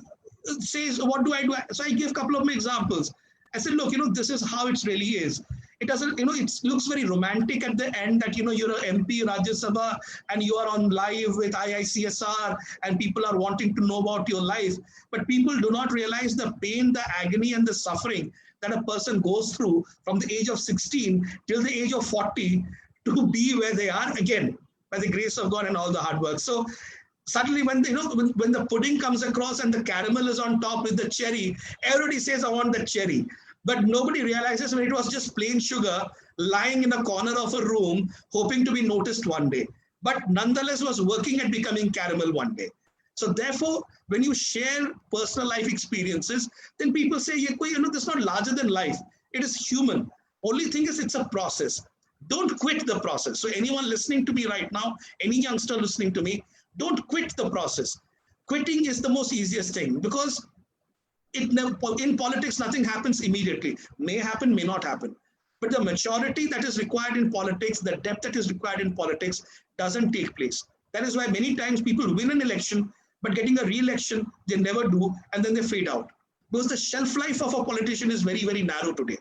says, what do I do? So I give a couple of my examples. I said, look, this is how it really is. It doesn't, it looks very romantic at the end that, you're an MP, Rajya Sabha, and you are on live with IICSR, and people are wanting to know about your life. But people do not realize the pain, the agony, and the suffering that a person goes through from the age of 16 till the age of 40 to be where they are, again, by the grace of God and all the hard work. So suddenly when when the pudding comes across and the caramel is on top with the cherry, everybody says, I want the cherry. But nobody realizes when it was just plain sugar lying in a corner of a room, hoping to be noticed one day, but nonetheless was working at becoming caramel one day. So therefore, when you share personal life experiences, then people say, this is not larger than life. It is human. Only thing is, it's a process. Don't quit the process. So anyone listening to me right now, any youngster listening to me, don't quit the process. Quitting is the most easiest thing, because in politics, nothing happens immediately. May happen, may not happen. But the maturity that is required in politics, the depth that is required in politics doesn't take place. That is why many times people win an election, but getting a re-election, they never do, and then they fade out. Because the shelf life of a politician is very, very narrow today.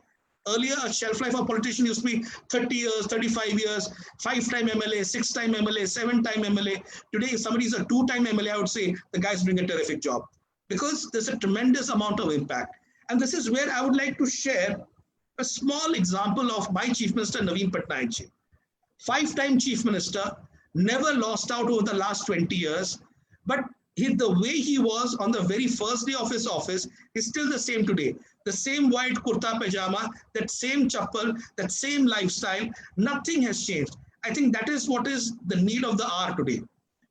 Earlier, a shelf life of a politician used to be 30 years, 35 years, 5-time MLA, 6-time MLA, 7-time MLA. Today, if somebody is a 2-time MLA, I would say the guy's doing a terrific job, because there's a tremendous amount of impact. And this is where I would like to share a small example of my Chief Minister, Naveen Patnaik ji. 5-time Chief Minister, never lost out over the last 20 years, but the way he was on the very first day of his office is still the same today. The same white kurta pajama, that same chappal, that same lifestyle, nothing has changed. I think that is what is the need of the hour today.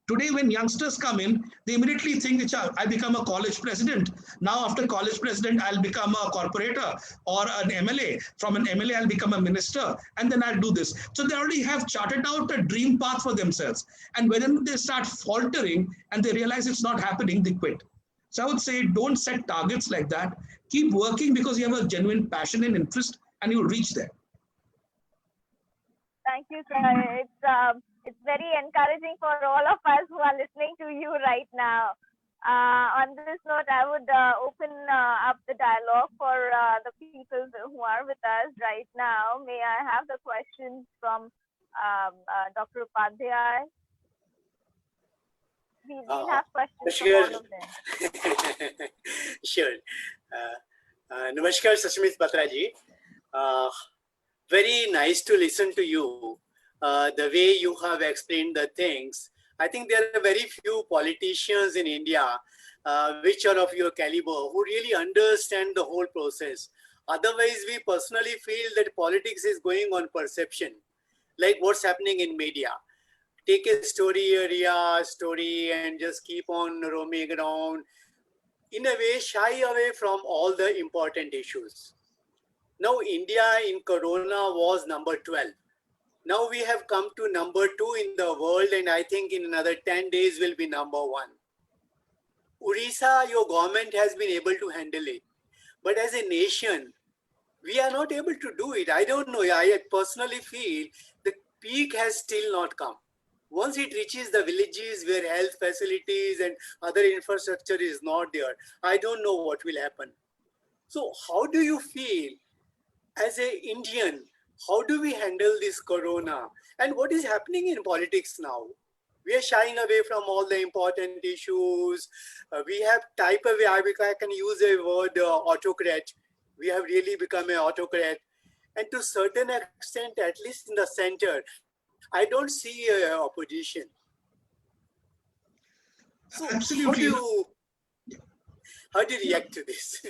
Today, when youngsters come in, they immediately think, I become a college president. Now, after college president, I'll become a corporator or an MLA. From an MLA, I'll become a minister, and then I'll do this. So they already have charted out a dream path for themselves. And when they start faltering and they realize it's not happening, they quit. So I would say, don't set targets like that. Keep working because you have a genuine passion and interest, and you'll reach there. Thank you, sir. It's very encouraging for all of us who are listening to you right now. On this note, I would open up the dialogue for the people who are with us right now. May I have the questions from Dr. Upadhyay? We have questions from all of them. Sure. Namaskar, Sashmit Batra ji. Very nice to listen to you. The way you have explained the things. I think there are very few politicians in India which are of your caliber who really understand the whole process. Otherwise, we personally feel that politics is going on perception, like what's happening in media. Take a story and just keep on roaming around. In a way, shy away from all the important issues. Now, India in Corona was number 12. Now we have come to number 2 in the world, and I think in another 10 days will be number 1. Odisha, your government has been able to handle it. But as a nation, we are not able to do it. I don't know. I personally feel the peak has still not come. Once it reaches the villages where health facilities and other infrastructure is not there, I don't know what will happen. So how do you feel as an Indian? How do we handle this Corona? And what is happening in politics now? We are shying away from all the important issues. We have type away, I can use a word, autocrat. We have really become an autocrat. And to a certain extent, at least in the center, I don't see opposition. So absolutely. How do you react to this?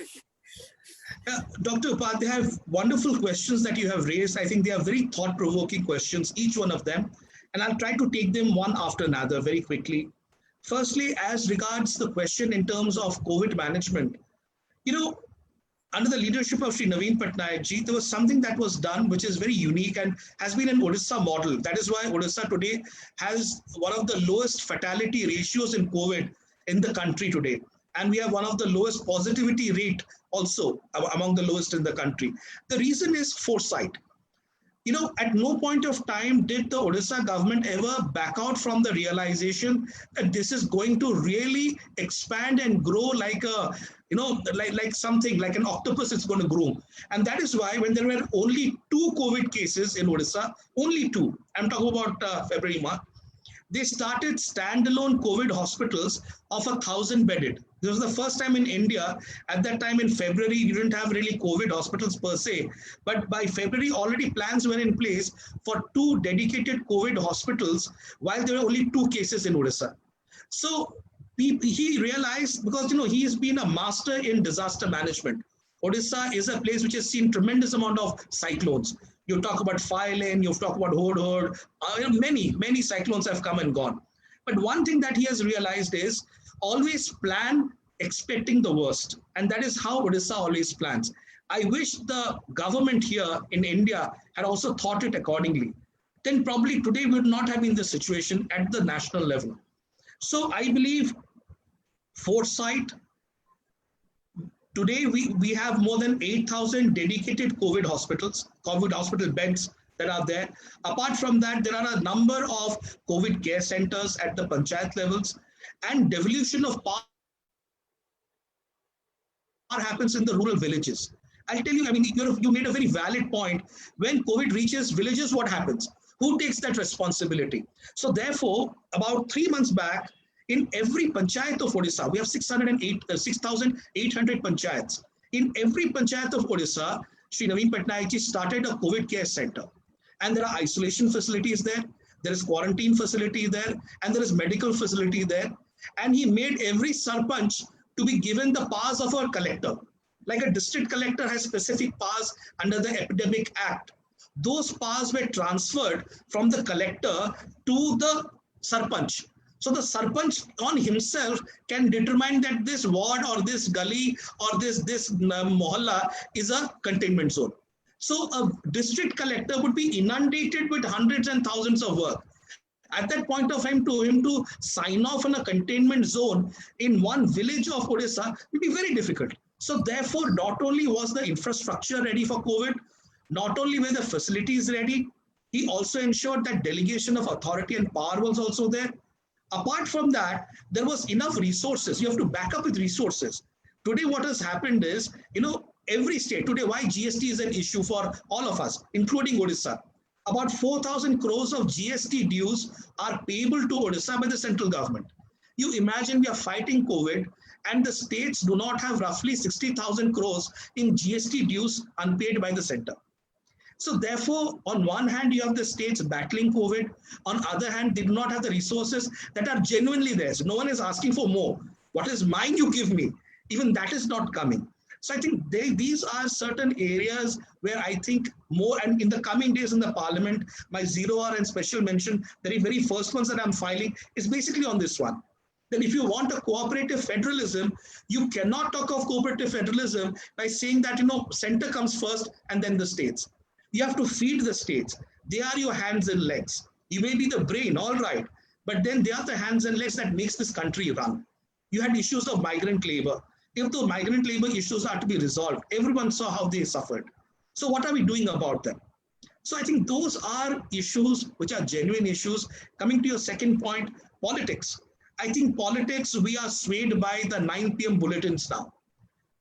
Dr. Upadhyay, wonderful questions that you have raised. I think they are very thought-provoking questions, each one of them. And I'll try to take them one after another very quickly. Firstly, as regards the question in terms of COVID management, under the leadership of Sri Naveen Patnaik ji, there was something that was done which is very unique and has been an Odisha model. That is why Odisha today has one of the lowest fatality ratios in COVID in the country today. And we have one of the lowest positivity rate also among the lowest in the country. The reason is foresight. At no point of time did the Odisha government ever back out from the realization that this is going to really expand and grow like a, like something, like an octopus it's going to grow. And that is why when there were only 2 COVID cases in Odisha, only 2, I'm talking about February, March, they started standalone COVID hospitals of 1,000 bedded. This was the first time in India. At that time in February, you didn't have really COVID hospitals per se. But by February, already plans were in place for 2 dedicated COVID hospitals while there were only 2 cases in Odisha. So he realized, because he has been a master in disaster management. Odisha is a place which has seen tremendous amount of cyclones. You talk about Phylline, you talk about Hod, many cyclones have come and gone. But one thing that he has realized is always plan expecting the worst. And that is how Odisha always plans. I wish the government here in India had also thought it accordingly. Then probably today we would not have been in this situation at the national level. So I believe foresight. Today, we have more than 8,000 dedicated COVID hospital beds that are there. Apart from that, there are a number of COVID care centers at the panchayat levels, and devolution of power happens in the rural villages. I'll tell you, you made a very valid point. When COVID reaches villages, what happens? Who takes that responsibility? So therefore, about 3 months back, in every panchayat of Odisha, we have 6,800 panchayats. In every panchayat of Odisha, Sri Naveen Patnaik ji started a COVID care center. And there are isolation facilities there, there is quarantine facility there, and there is medical facility there. and he made every sarpanch to be given the powers of a collector. Like a district collector has specific powers under the Epidemic Act. Those powers were transferred from the collector to the sarpanch. So the sarpanch on himself can determine that this ward or this gully or this mohalla is a containment zone. So a district collector would be inundated with hundreds and thousands of work. At that point of time, to him to sign off on a containment zone in one village of Odisha would be very difficult. So therefore, not only was the infrastructure ready for COVID, not only were the facilities ready, he also ensured that delegation of authority and power was also there. Apart from that, there was enough resources. You have to back up with resources. Today, what has happened is, every state, today, why GST is an issue for all of us, including Odisha. About 4,000 crores of GST dues are payable to Odisha by the central government. You imagine we are fighting COVID and the states do not have roughly 60,000 crores in GST dues unpaid by the center. So therefore, on one hand, you have the states battling COVID. On the other hand, they do not have the resources that are genuinely there. So no one is asking for more. What is mine, you give me. Even that is not coming. So I think these are certain areas where I think more, and in the coming days in the parliament, my 0R and special mention, the very first ones that I'm filing is basically on this one. Then if you want a cooperative federalism, you cannot talk of cooperative federalism by saying that, center comes first and then the states. You have to feed the states. They are your hands and legs. You may be the brain, all right, but then they are the hands and legs that makes this country run. You had issues of migrant labor. If the migrant labor issues are to be resolved, everyone saw how they suffered. So what are we doing about them? So I think those are issues which are genuine issues. Coming to your second point, politics. I think politics, we are swayed by the 9 p.m. bulletins now.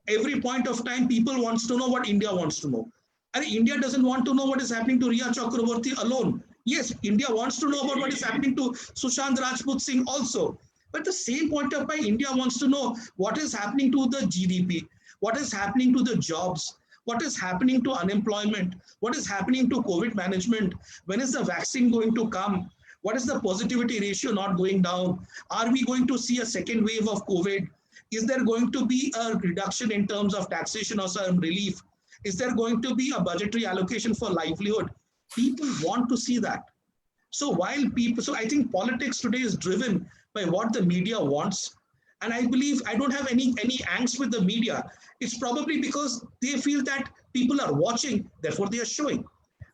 Every point of time, people wants to know what India wants to know. And India doesn't want to know what is happening to Riya Chakraborty alone. Yes, India wants to know about what is happening to Sushant Rajput Singh also. But at the same point of time, India wants to know what is happening to the GDP, what is happening to the jobs, what is happening to unemployment, what is happening to COVID management, when is the vaccine going to come, what is the positivity ratio not going down, are we going to see a second wave of COVID, is there going to be a reduction in terms of taxation or some relief, is there going to be a budgetary allocation for livelihood? People want to see that. So I think politics today is driven by what the media wants. And I believe I don't have any angst with the media. It's probably because they feel that people are watching, therefore they are showing.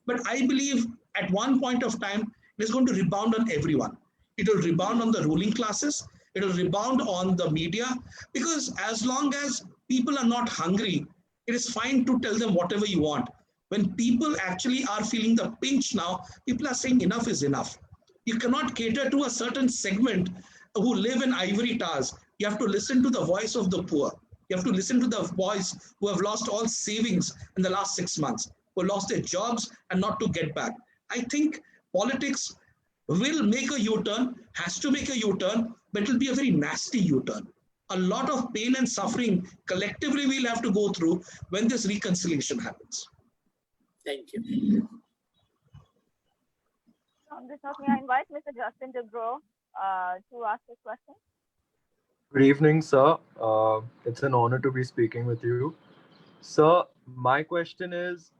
But I believe at one point of time, it is going to rebound on everyone. It will rebound on the ruling classes. It will rebound on the media, because as long as people are not hungry, it is fine to tell them whatever you want. When people actually are feeling the pinch now, people are saying enough is enough. You cannot cater to a certain segment who live in ivory towers. You have to listen to the voice of the poor. You have to listen to the voice who have lost all savings in the last 6 months, who lost their jobs and not to get back. I think politics will make a U-turn, has to make a U-turn, but it will be a very nasty U-turn. A lot of pain and suffering collectively we'll have to go through when this reconciliation happens. Thank you. On this note, may I invite Mr. Justin DeGrow to ask his question? Good evening, sir. It's an honor to be speaking with you. Sir, my question is,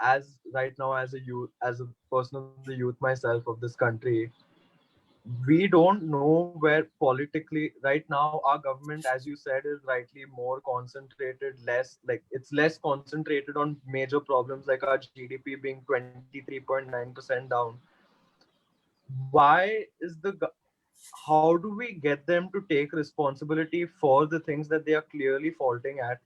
as right now as a youth, as a person of the youth myself of this country, we don't know where politically, right now, our government, as you said, is rightly more concentrated, it's less concentrated on major problems like our GDP being 23.9% down. How do we get them to take responsibility for the things that they are clearly faulting at?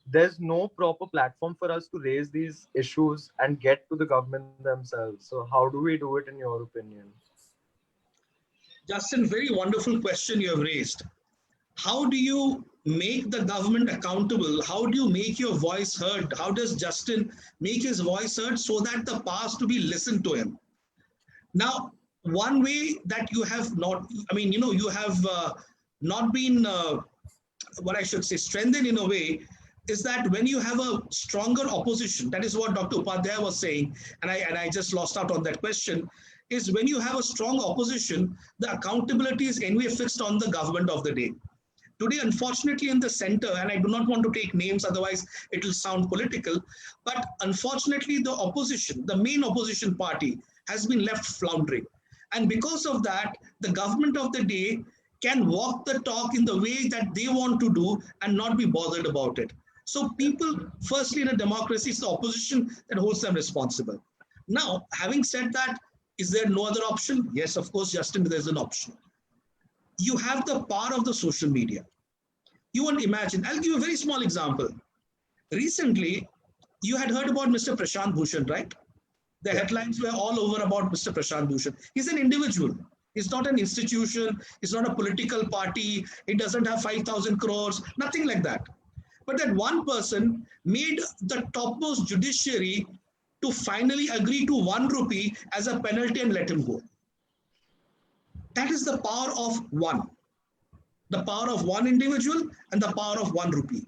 There's no proper platform for us to raise these issues and get to the government themselves. So how do we do it, in your opinion? Justin, very wonderful question you have raised. How do you make the government accountable? How do you make your voice heard? How does Justin make his voice heard so that the past to be listened to him? Now, one way that you have not, you have not been, strengthened in a way, is that when you have a stronger opposition, that is what Dr. Upadhyay was saying, and I just lost out on that question, is when you have a strong opposition, the accountability is anyway fixed on the government of the day. Today, unfortunately, in the center, and I do not want to take names, otherwise it will sound political, but unfortunately, the opposition, the main opposition party, has been left floundering. And because of that, the government of the day can walk the talk in the way that they want to do and not be bothered about it. So people, firstly, in a democracy, it's the opposition that holds them responsible. Now, having said that, is there no other option? Yes, of course, Justin, there's an option. You have the power of the social media. You won't imagine. I'll give you a very small example. Recently, you had heard about Mr. Prashant Bhushan, right? The headlines were all over about Mr. Prashant Bhushan. He's an individual. He's not an institution. It's not a political party. It doesn't have 5,000 crores, nothing like that. But that one person made the topmost judiciary to finally agree to 1 rupee as a penalty and let him go. That is the power of one. The power of one individual and the power of 1 rupee.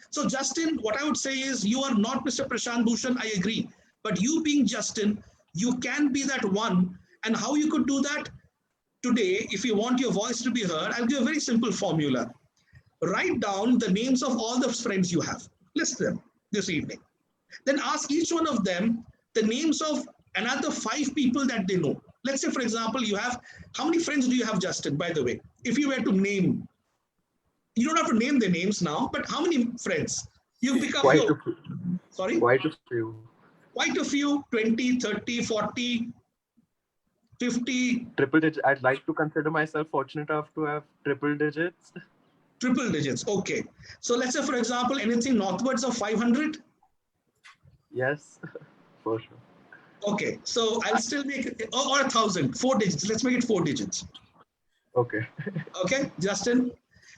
So Justin, what I would say is you are not Mr. Prashant Bhushan, I agree. But you being Justin, you can be that one. And how you could do that? Today, if you want your voice to be heard, I'll give a very simple formula. Write down the names of all the friends you have. List them this evening. Then ask each one of them the names of another 5 people that they know. Let's say, for example, you have, how many friends do you have, Justin, by the way? If you were to name, you don't have to name their names now, but how many friends? You pick up Quite your, a few. sorry? Quite a few. Quite a few, 20, 30, 40, 50. Triple digits. I'd like to consider myself fortunate enough to have triple digits. Triple digits, okay. So let's say, for example, anything northwards of 500? Yes, for sure. Okay, so I'll still make it, or 1,000, 4 digits. Let's make it 4 digits. Okay. Okay, Justin,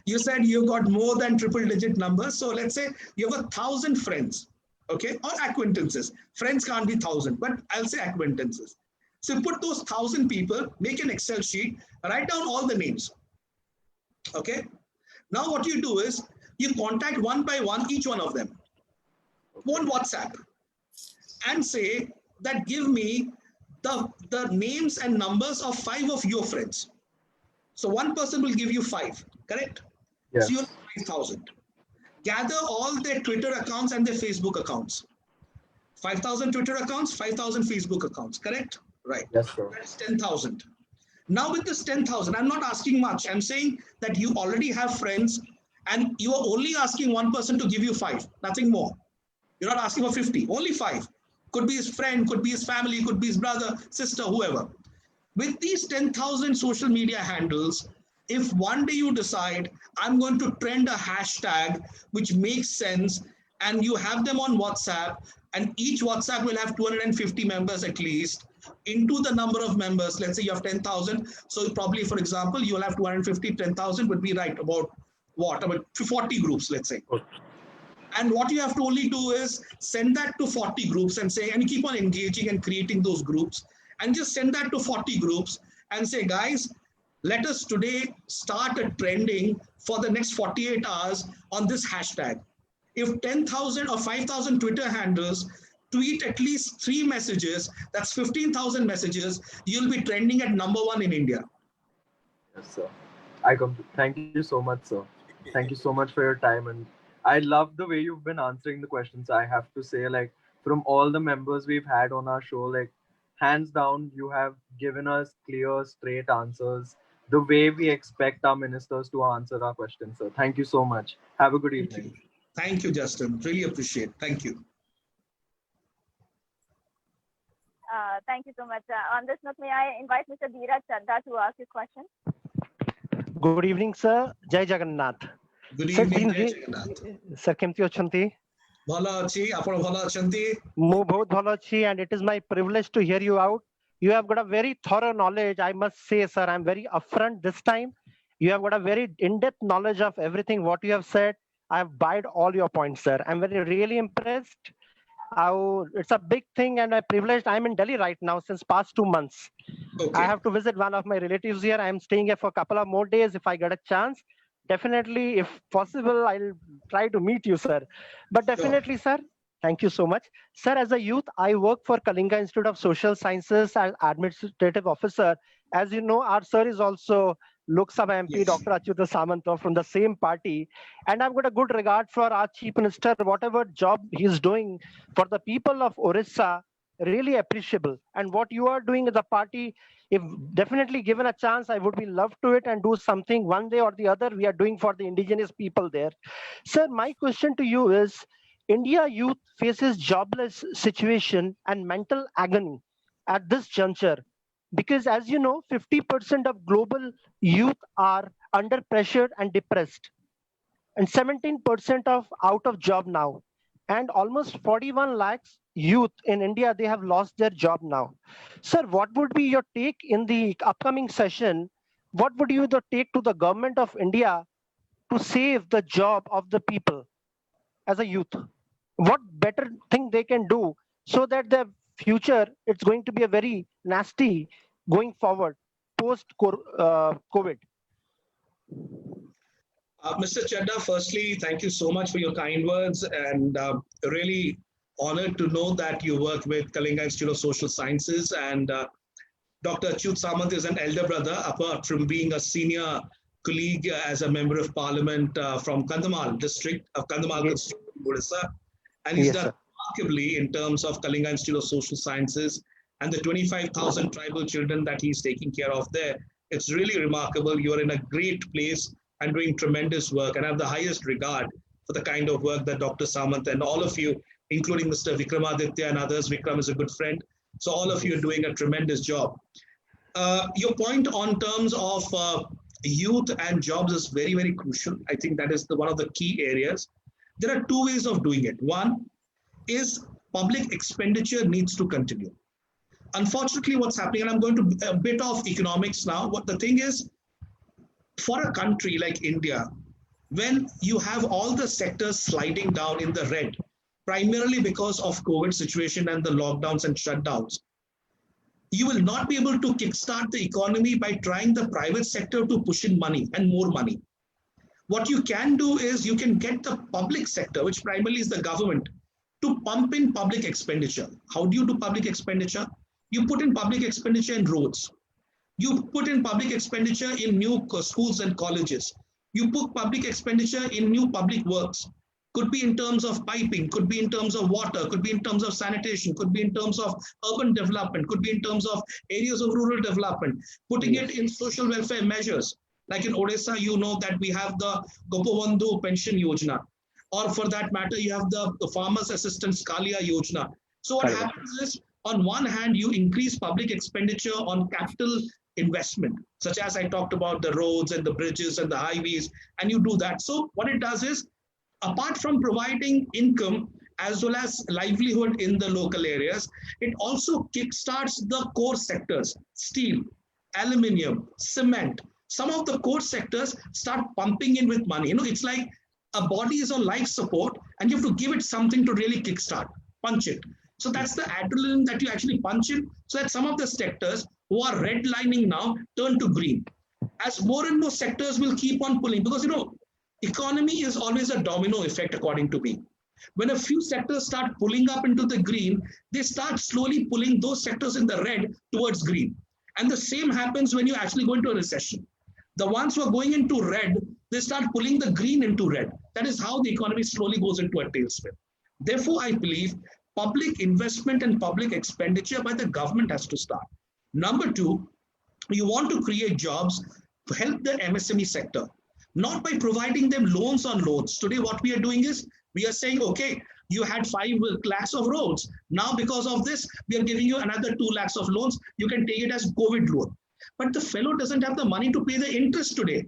you said you got more than triple digit numbers. So let's say you have 1,000 friends, okay, or acquaintances. Friends can't be 1,000, but I'll say acquaintances. So you put those 1,000 people, make an Excel sheet, write down all the names. Okay. Now what you do is you contact one by one each one of them on WhatsApp and say that give me the names and numbers of 5 of your friends. So one person will give you 5, correct? Yes. So you have 5,000. Gather all their Twitter accounts and their Facebook accounts. 5,000 Twitter accounts, 5,000 Facebook accounts, correct? Right. Yes, sir. That's 10,000. Now with this 10,000, I'm not asking much. I'm saying that you already have friends and you are only asking one person to give you 5, nothing more. You're not asking for 50, only 5. Could be his friend, could be his family, could be his brother, sister, whoever. With these 10,000 social media handles, if one day you decide, I'm going to trend a hashtag which makes sense, and you have them on WhatsApp, and each WhatsApp will have 250 members at least, into the number of members, let's say you have 10,000. So probably, for example, you'll have 250, 10,000 would be right about what? About 40 groups, let's say. Okay. And what you have to only do is send that to 40 groups and say, and keep on engaging and creating those groups, and just send that to 40 groups and say, guys, let us today start a trending for the next 48 hours on this hashtag. If 10,000 or 5,000 Twitter handles tweet at least 3 messages, that's 15,000 messages, you'll be trending at #1 in India. Yes, sir. Thank you so much, sir. Thank you so much for your time. And I love the way you've been answering the questions. I have to say, like, from all the members we've had on our show, like, hands down, you have given us clear, straight answers, the way we expect our ministers to answer our questions, sir. Thank you so much. Have a good evening. Thank you, Justin. Really appreciate it. Thank you. Thank you so much. On this note, may I invite Mr. Dheeraj Chadha to ask a question? Good evening, sir. Jai Jagannath. Good Sir, evening, Jai Jai Jagannath. Sir, କେମିତି ଅଛନ୍ତି? ଭଲ ଅଛି, ଆପଣ ଭଲ ଅଛନ୍ତି? ମୁଁ ବହୁତ ଭଲ ଅଛି, and it is my privilege to hear you out. You have got a very thorough knowledge, I must say, sir. I'm very upfront this time. You have got a very in-depth knowledge of everything what you have said. I have buyed all your points, sir. I'm really impressed. It's a big thing and a privilege. I'm in Delhi right now since past 2 months. Okay. I have to visit one of my relatives here. I'm staying here for a couple of more days if I get a chance. Definitely, if possible, I'll try to meet you, sir. But definitely, sir, Thank you so much. Sir, as a youth, I work for Kalinga Institute of Social Sciences as administrative officer. As you know, our sir is also Lok Sabha MP, Yes. Dr. Achyuta Samanta from the same party. And I've got a good regard for our Chief Minister, whatever job he's doing for the people of Orissa, really appreciable. And what you are doing as a party, if definitely given a chance, I would be love to it and do something one day or the other we are doing for the indigenous people there. Sir, my question to you is, India youth faces jobless situation and mental agony at this juncture because, as you know, 50% of global youth are under pressure and depressed, and 17% of out of job now, and almost 41 lakhs youth in India, they have lost their job now. Sir, what would be your take in the upcoming session? What would you the take to the government of India to save the job of the people as a youth? What better thing they can do so that the future it's going to be a very nasty going forward post COVID? Mr. Chadda, firstly, thank you so much for your kind words, and really honored to know that you work with Kalinga Institute of Social Sciences, and Dr. Achyut Samant is an elder brother, apart from being a senior colleague as a member of parliament from Kandhamal district of Kandhamal Yes. constituency, Odisha. And he's Yes, done sir. remarkably in terms of Kalinga Institute of Social Sciences and the 25,000 tribal children that he's taking care of there. It's really remarkable. You're in a great place and doing tremendous work. And I have the highest regard for the kind of work that Dr. Samant and all of you, including Mr. Vikramaditya and others, Vikram is a good friend. So all of you are doing a tremendous job. Your point on terms of youth and jobs is very, very crucial. I think that is one of the key areas. There are two ways of doing it. One is public expenditure needs to continue. Unfortunately, what's happening, and I'm going to a bit of economics now. What the thing is, for a country like India, when you have all the sectors sliding down in the red, primarily because of COVID situation and the lockdowns and shutdowns, you will not be able to kickstart the economy by trying the private sector to push in money and more money. What you can do is you can get the public sector, which primarily is the government, to pump in public expenditure. How do you do public expenditure? You put in public expenditure in roads. You put in public expenditure in new schools and colleges. You put public expenditure in new public works. Could be in terms of piping, could be in terms of water, could be in terms of sanitation, could be in terms of urban development, could be in terms of areas of rural development, putting it in social welfare measures. Like in Odisha, you know that we have the Gopabandhu Pension Yojana, or for that matter, you have the Farmers Assistance Kalia Yojana. So what Correct. happens is, on one hand, you increase public expenditure on capital investment, such as I talked about the roads and the bridges and the highways, and you do that. So what it does is, apart from providing income as well as livelihood in the local areas, it also kickstarts the core sectors, steel, aluminium, cement. Some of the core sectors start pumping in with money. You know, it's like a body is on life support and you have to give it something to really kickstart, punch it. So that's the adrenaline that you actually punch in, so that some of the sectors who are redlining now turn to green. As more and more sectors will keep on pulling, because you know, economy is always a domino effect according to me. When a few sectors start pulling up into the green, they start slowly pulling those sectors in the red towards green. And the same happens when you actually go into a recession. The ones who are going into red, they start pulling the green into red. That is how the economy slowly goes into a tailspin. Therefore, I believe public investment and public expenditure by the government has to start. Number two, you want to create jobs to help the MSME sector, not by providing them loans on loans. Today, what we are doing is we are saying, okay, you had 5 lakhs of roads. Now, because of this, we are giving you another 2 lakhs of loans. You can take it as COVID loan. But the fellow doesn't have the money to pay the interest today.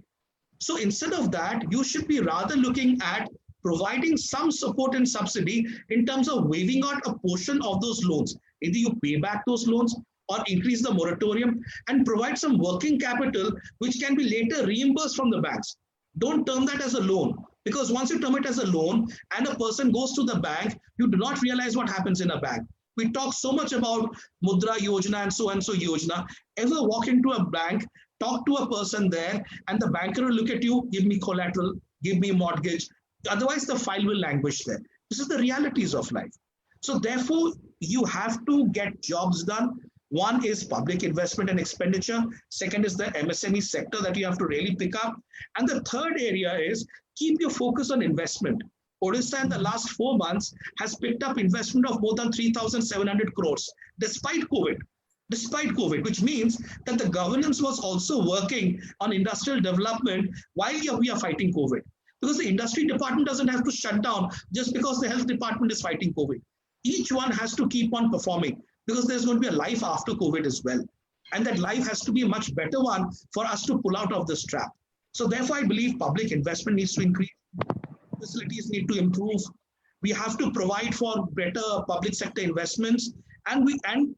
So instead of that, you should be rather looking at providing some support and subsidy in terms of waiving out a portion of those loans. Either you pay back those loans or increase the moratorium and provide some working capital, which can be later reimbursed from the banks. Don't term that as a loan, because once you term it as a loan and a person goes to the bank, you do not realize what happens in a bank. We talk so much about Mudra Yojana and so Yojana. Ever walk into a bank, talk to a person there, and the banker will look at you, give me collateral, give me mortgage. Otherwise, the file will languish there. This is the realities of life. So therefore, you have to get jobs done. One is public investment and expenditure. Second is the MSME sector that you have to really pick up. And the third area is keep your focus on investment. Odisha in the last 4 months has picked up investment of more than 3,700 crores despite COVID, which means that the governance was also working on industrial development while we are fighting COVID. Because the industry department doesn't have to shut down just because the health department is fighting COVID. Each one has to keep on performing because there's going to be a life after COVID as well. And that life has to be a much better one for us to pull out of this trap. So therefore, I believe public investment needs to increase. Facilities need to improve. We have to provide for better public sector investments, and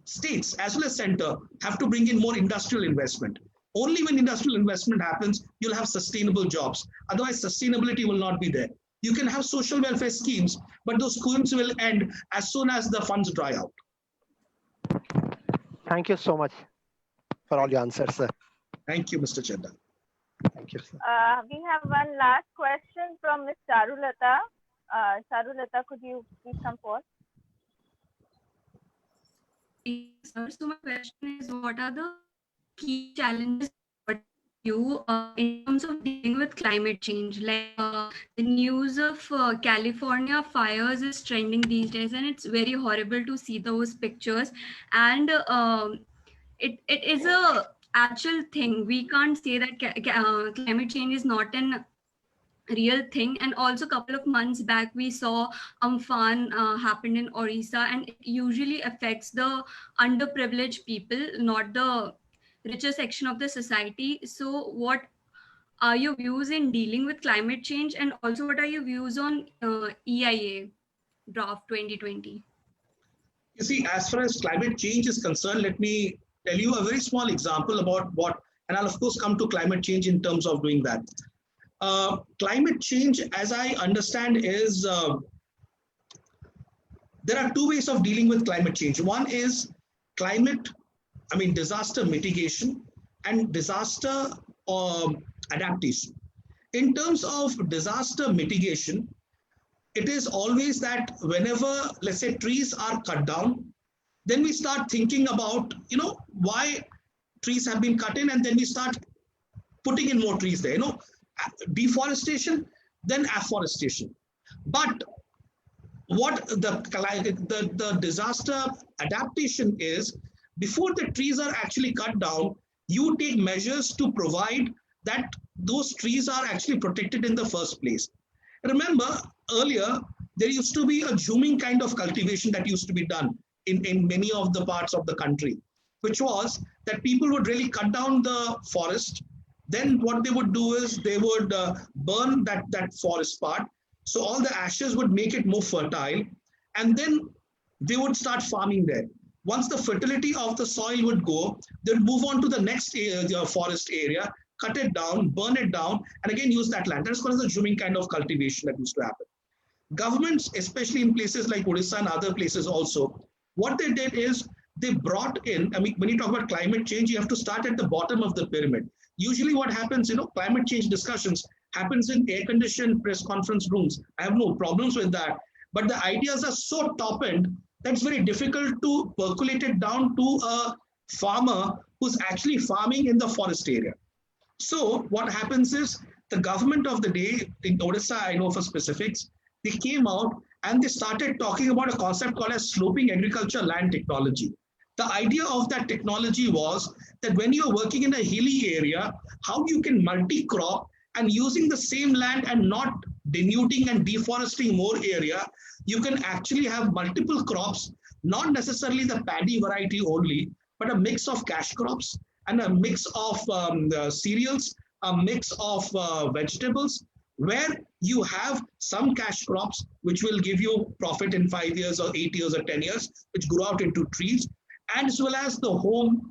states as well as center have to bring in more industrial investment. Only when industrial investment happens, you'll have sustainable jobs. Otherwise, sustainability will not be there. You can have social welfare schemes, but those schemes will end as soon as the funds dry out. Thank you so much for all your answers, sir. Thank you, Mr. Chedda. Thank you, sir. We have one last question from Ms. Charulata. Charulata, could you please come forward? Sir, so my question is, what are the key challenges for you in terms of dealing with climate change? Like the news of California fires is trending these days, and it's very horrible to see those pictures. And it is a actual thing. We can't say that climate change is not an real thing. And also a couple of months back we saw Amphan happened in Orissa, and it usually affects the underprivileged people, not the richer section of the society. So what are your views in dealing with climate change, and also what are your views on EIA draft 2020? You see, as far as climate change is concerned, let me tell you a very small example about what, and I'll of course come to climate change in terms of doing that. Climate change, as I understand, is there are two ways of dealing with climate change. One is disaster mitigation and disaster adaptation. In terms of disaster mitigation, it is always that whenever, let's say, trees are cut down, then we start thinking about, why trees have been cut in, and then we start putting in more trees there, deforestation, then afforestation. But what the disaster adaptation is, before the trees are actually cut down, you take measures to provide that those trees are actually protected in the first place. Remember, earlier, there used to be a jhuming kind of cultivation that used to be done in many of the parts of the country, which was that people would really cut down the forest. Then what they would do is they would burn that forest part. So all the ashes would make it more fertile. And then they would start farming there. Once the fertility of the soil would go, they'd move on to the next forest area, cut it down, burn it down, and again use that land. That's called the jhuming kind of cultivation that used to happen. Governments, especially in places like Odisha and other places also, what they did is they brought in, when you talk about climate change, you have to start at the bottom of the pyramid. Usually what happens, climate change discussions happens in air-conditioned press conference rooms. I have no problems with that. But the ideas are so top-end that it's very difficult to percolate it down to a farmer who's actually farming in the forest area. So what happens is the government of the day, in Odisha, I know for specifics, they came out and they started talking about a concept called as sloping agriculture land technology. The idea of that technology was that when you're working in a hilly area, how you can multi-crop and using the same land and not denuding and deforesting more area, you can actually have multiple crops, not necessarily the paddy variety only, but a mix of cash crops and a mix of cereals, a mix of vegetables, where you have some cash crops, which will give you profit in 5 years or 8 years or 10 years, which grow out into trees, and as well as the home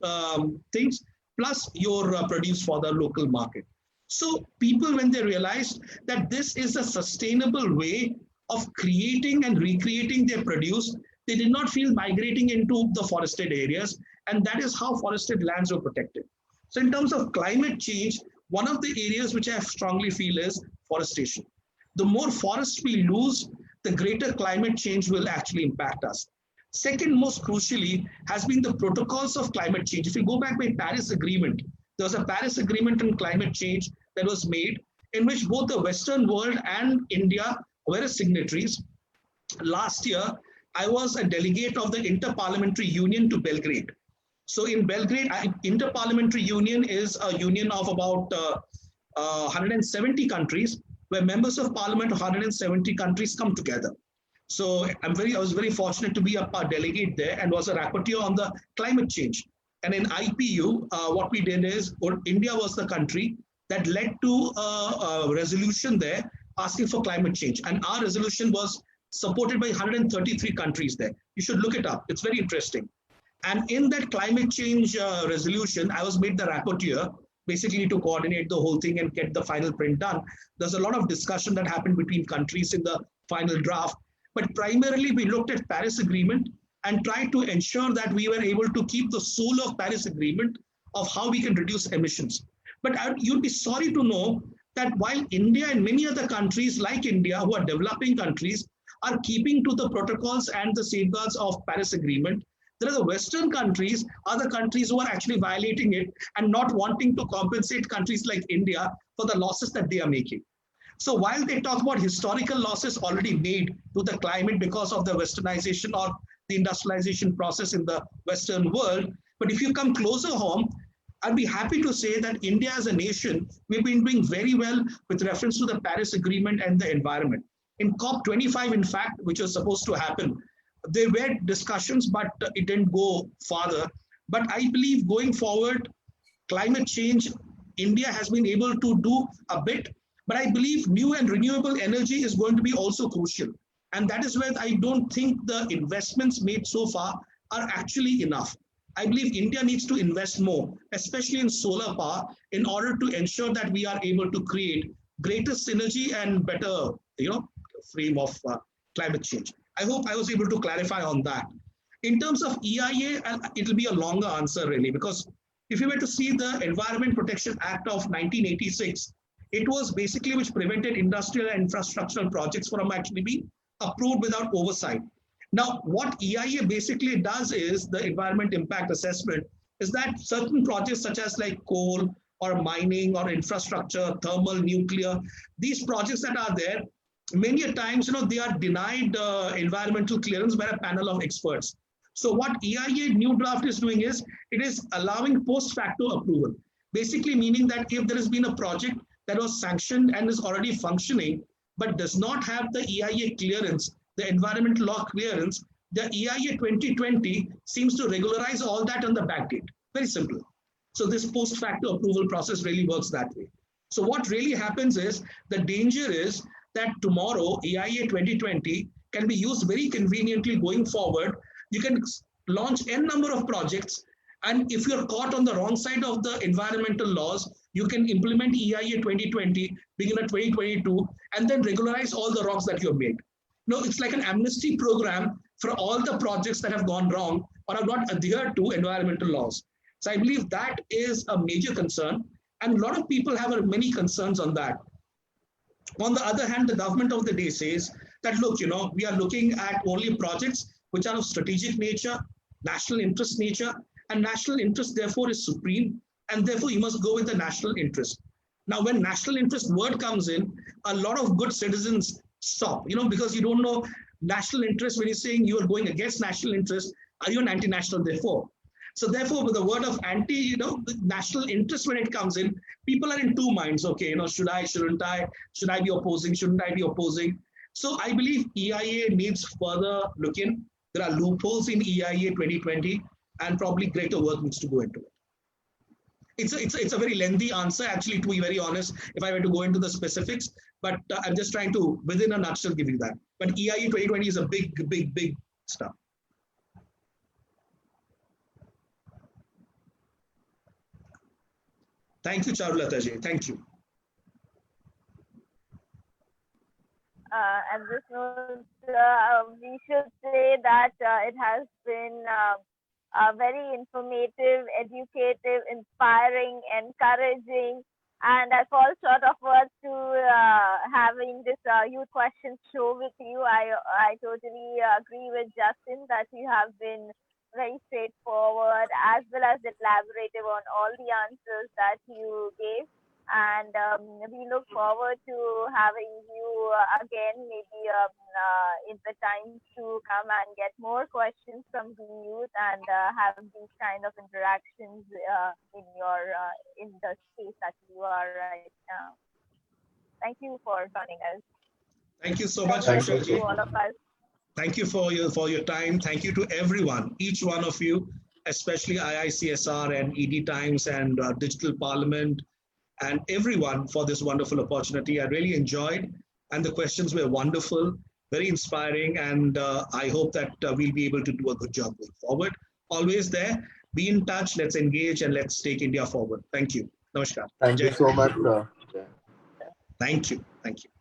things, plus your produce for the local market. So people, when they realized that this is a sustainable way of creating and recreating their produce, they did not feel migrating into the forested areas, and that is how forested lands were protected. So in terms of climate change, one of the areas which I strongly feel is forestation. The more forests we lose, the greater climate change will actually impact us. Second, most crucially, has been the protocols of climate change. If you go back by Paris Agreement, there was a Paris Agreement on climate change that was made in which both the Western world and India were signatories. Last year, I was a delegate of the Interparliamentary Union to Belgrade. So in Belgrade, Interparliamentary Union is a union of about 170 countries, where members of parliament of 170 countries come together. So I was very fortunate to be a delegate there and was a rapporteur on the climate change. And in IPU, what we did is, India was the country that led to a resolution there asking for climate change. And our resolution was supported by 133 countries there. You should look it up. It's very interesting. And in that climate change resolution, I was made the rapporteur, basically to coordinate the whole thing and get the final print done. There's a lot of discussion that happened between countries in the final draft. But primarily, we looked at Paris Agreement and tried to ensure that we were able to keep the soul of Paris Agreement of how we can reduce emissions. But you'd be sorry to know that while India and many other countries like India, who are developing countries, are keeping to the protocols and the safeguards of Paris Agreement, there are the Western countries, other countries who are actually violating it and not wanting to compensate countries like India for the losses that they are making. So while they talk about historical losses already made to the climate because of the westernization or the industrialization process in the Western world, but if you come closer home, I'd be happy to say that India as a nation, we've been doing very well with reference to the Paris Agreement and the environment. In COP25, in fact, which was supposed to happen, there were discussions, but it didn't go farther. But I believe going forward, climate change, India has been able to do a bit, but I believe new and renewable energy is going to be also crucial. And that is where I don't think the investments made so far are actually enough. I believe India needs to invest more, especially in solar power, in order to ensure that we are able to create greater synergy and better, frame of climate change. I hope I was able to clarify on that. In terms of EIA, it'll be a longer answer really, because if you were to see the Environment Protection Act of 1986, it was basically which prevented industrial and infrastructural projects from actually being approved without oversight. Now, what EIA basically does is the environment impact assessment is that certain projects such as like coal or mining or infrastructure, thermal, nuclear, these projects that are there, many a times, they are denied environmental clearance by a panel of experts. So what EIA new draft is doing is, it is allowing post facto approval, basically meaning that if there has been a project that was sanctioned and is already functioning, but does not have the EIA clearance, the environmental law clearance, the EIA 2020 seems to regularize all that on the back date. Very simple. So this post facto approval process really works that way. So what really happens is, the danger is that tomorrow EIA 2020 can be used very conveniently going forward. You can launch n number of projects, and if you're caught on the wrong side of the environmental laws, you can implement EIA 2020, begin at 2022, and then regularize all the wrongs that you've made. No, it's like an amnesty program for all the projects that have gone wrong or have not adhered to environmental laws. So I believe that is a major concern, and a lot of people have many concerns on that. On the other hand, the government of the day says that, look, we are looking at only projects which are of strategic nature, national interest nature, and national interest therefore is supreme, and therefore you must go with the national interest. Now, when national interest word comes in, a lot of good citizens stop, because you don't know national interest. When you're saying you are going against national interest, are you an anti-national therefore? So therefore, with the word of anti, national interest, when it comes in, people are in two minds. Okay, should I, shouldn't I? Should I be opposing? Shouldn't I be opposing? So I believe EIA needs further look in. There are loopholes in EIA 2020, and probably greater work needs to go into it. It's a very lengthy answer, actually, to be very honest, if I were to go into the specifics, but I'm just trying to, within a nutshell, give you that. But EIA 2020 is a big stuff. Thank you, Charulata ji. Thank you. At this note, we should say that it has been very informative, educative, inspiring, encouraging, And I fall short of words to having this youth questions show with you. I totally agree with Justin that you have been very straightforward as well as elaborative on all the answers that you gave. And we look forward to having you again, maybe in the times to come, and get more questions from the youth and have these kind of interactions in the space that you are right now. Thank you for joining us. Thank you so much, Thank To you Harsha. so all of us. Thank you for your time. Thank you to everyone, each one of you, especially IICSR and ED Times and Digital Parliament and everyone for this wonderful opportunity. I really enjoyed, and the questions were wonderful, very inspiring, and I hope that we'll be able to do a good job going forward. Always there, be in touch, let's engage, and let's take India forward. Thank you. Namaskar. Thank you so much, sir. Thank you. Thank you.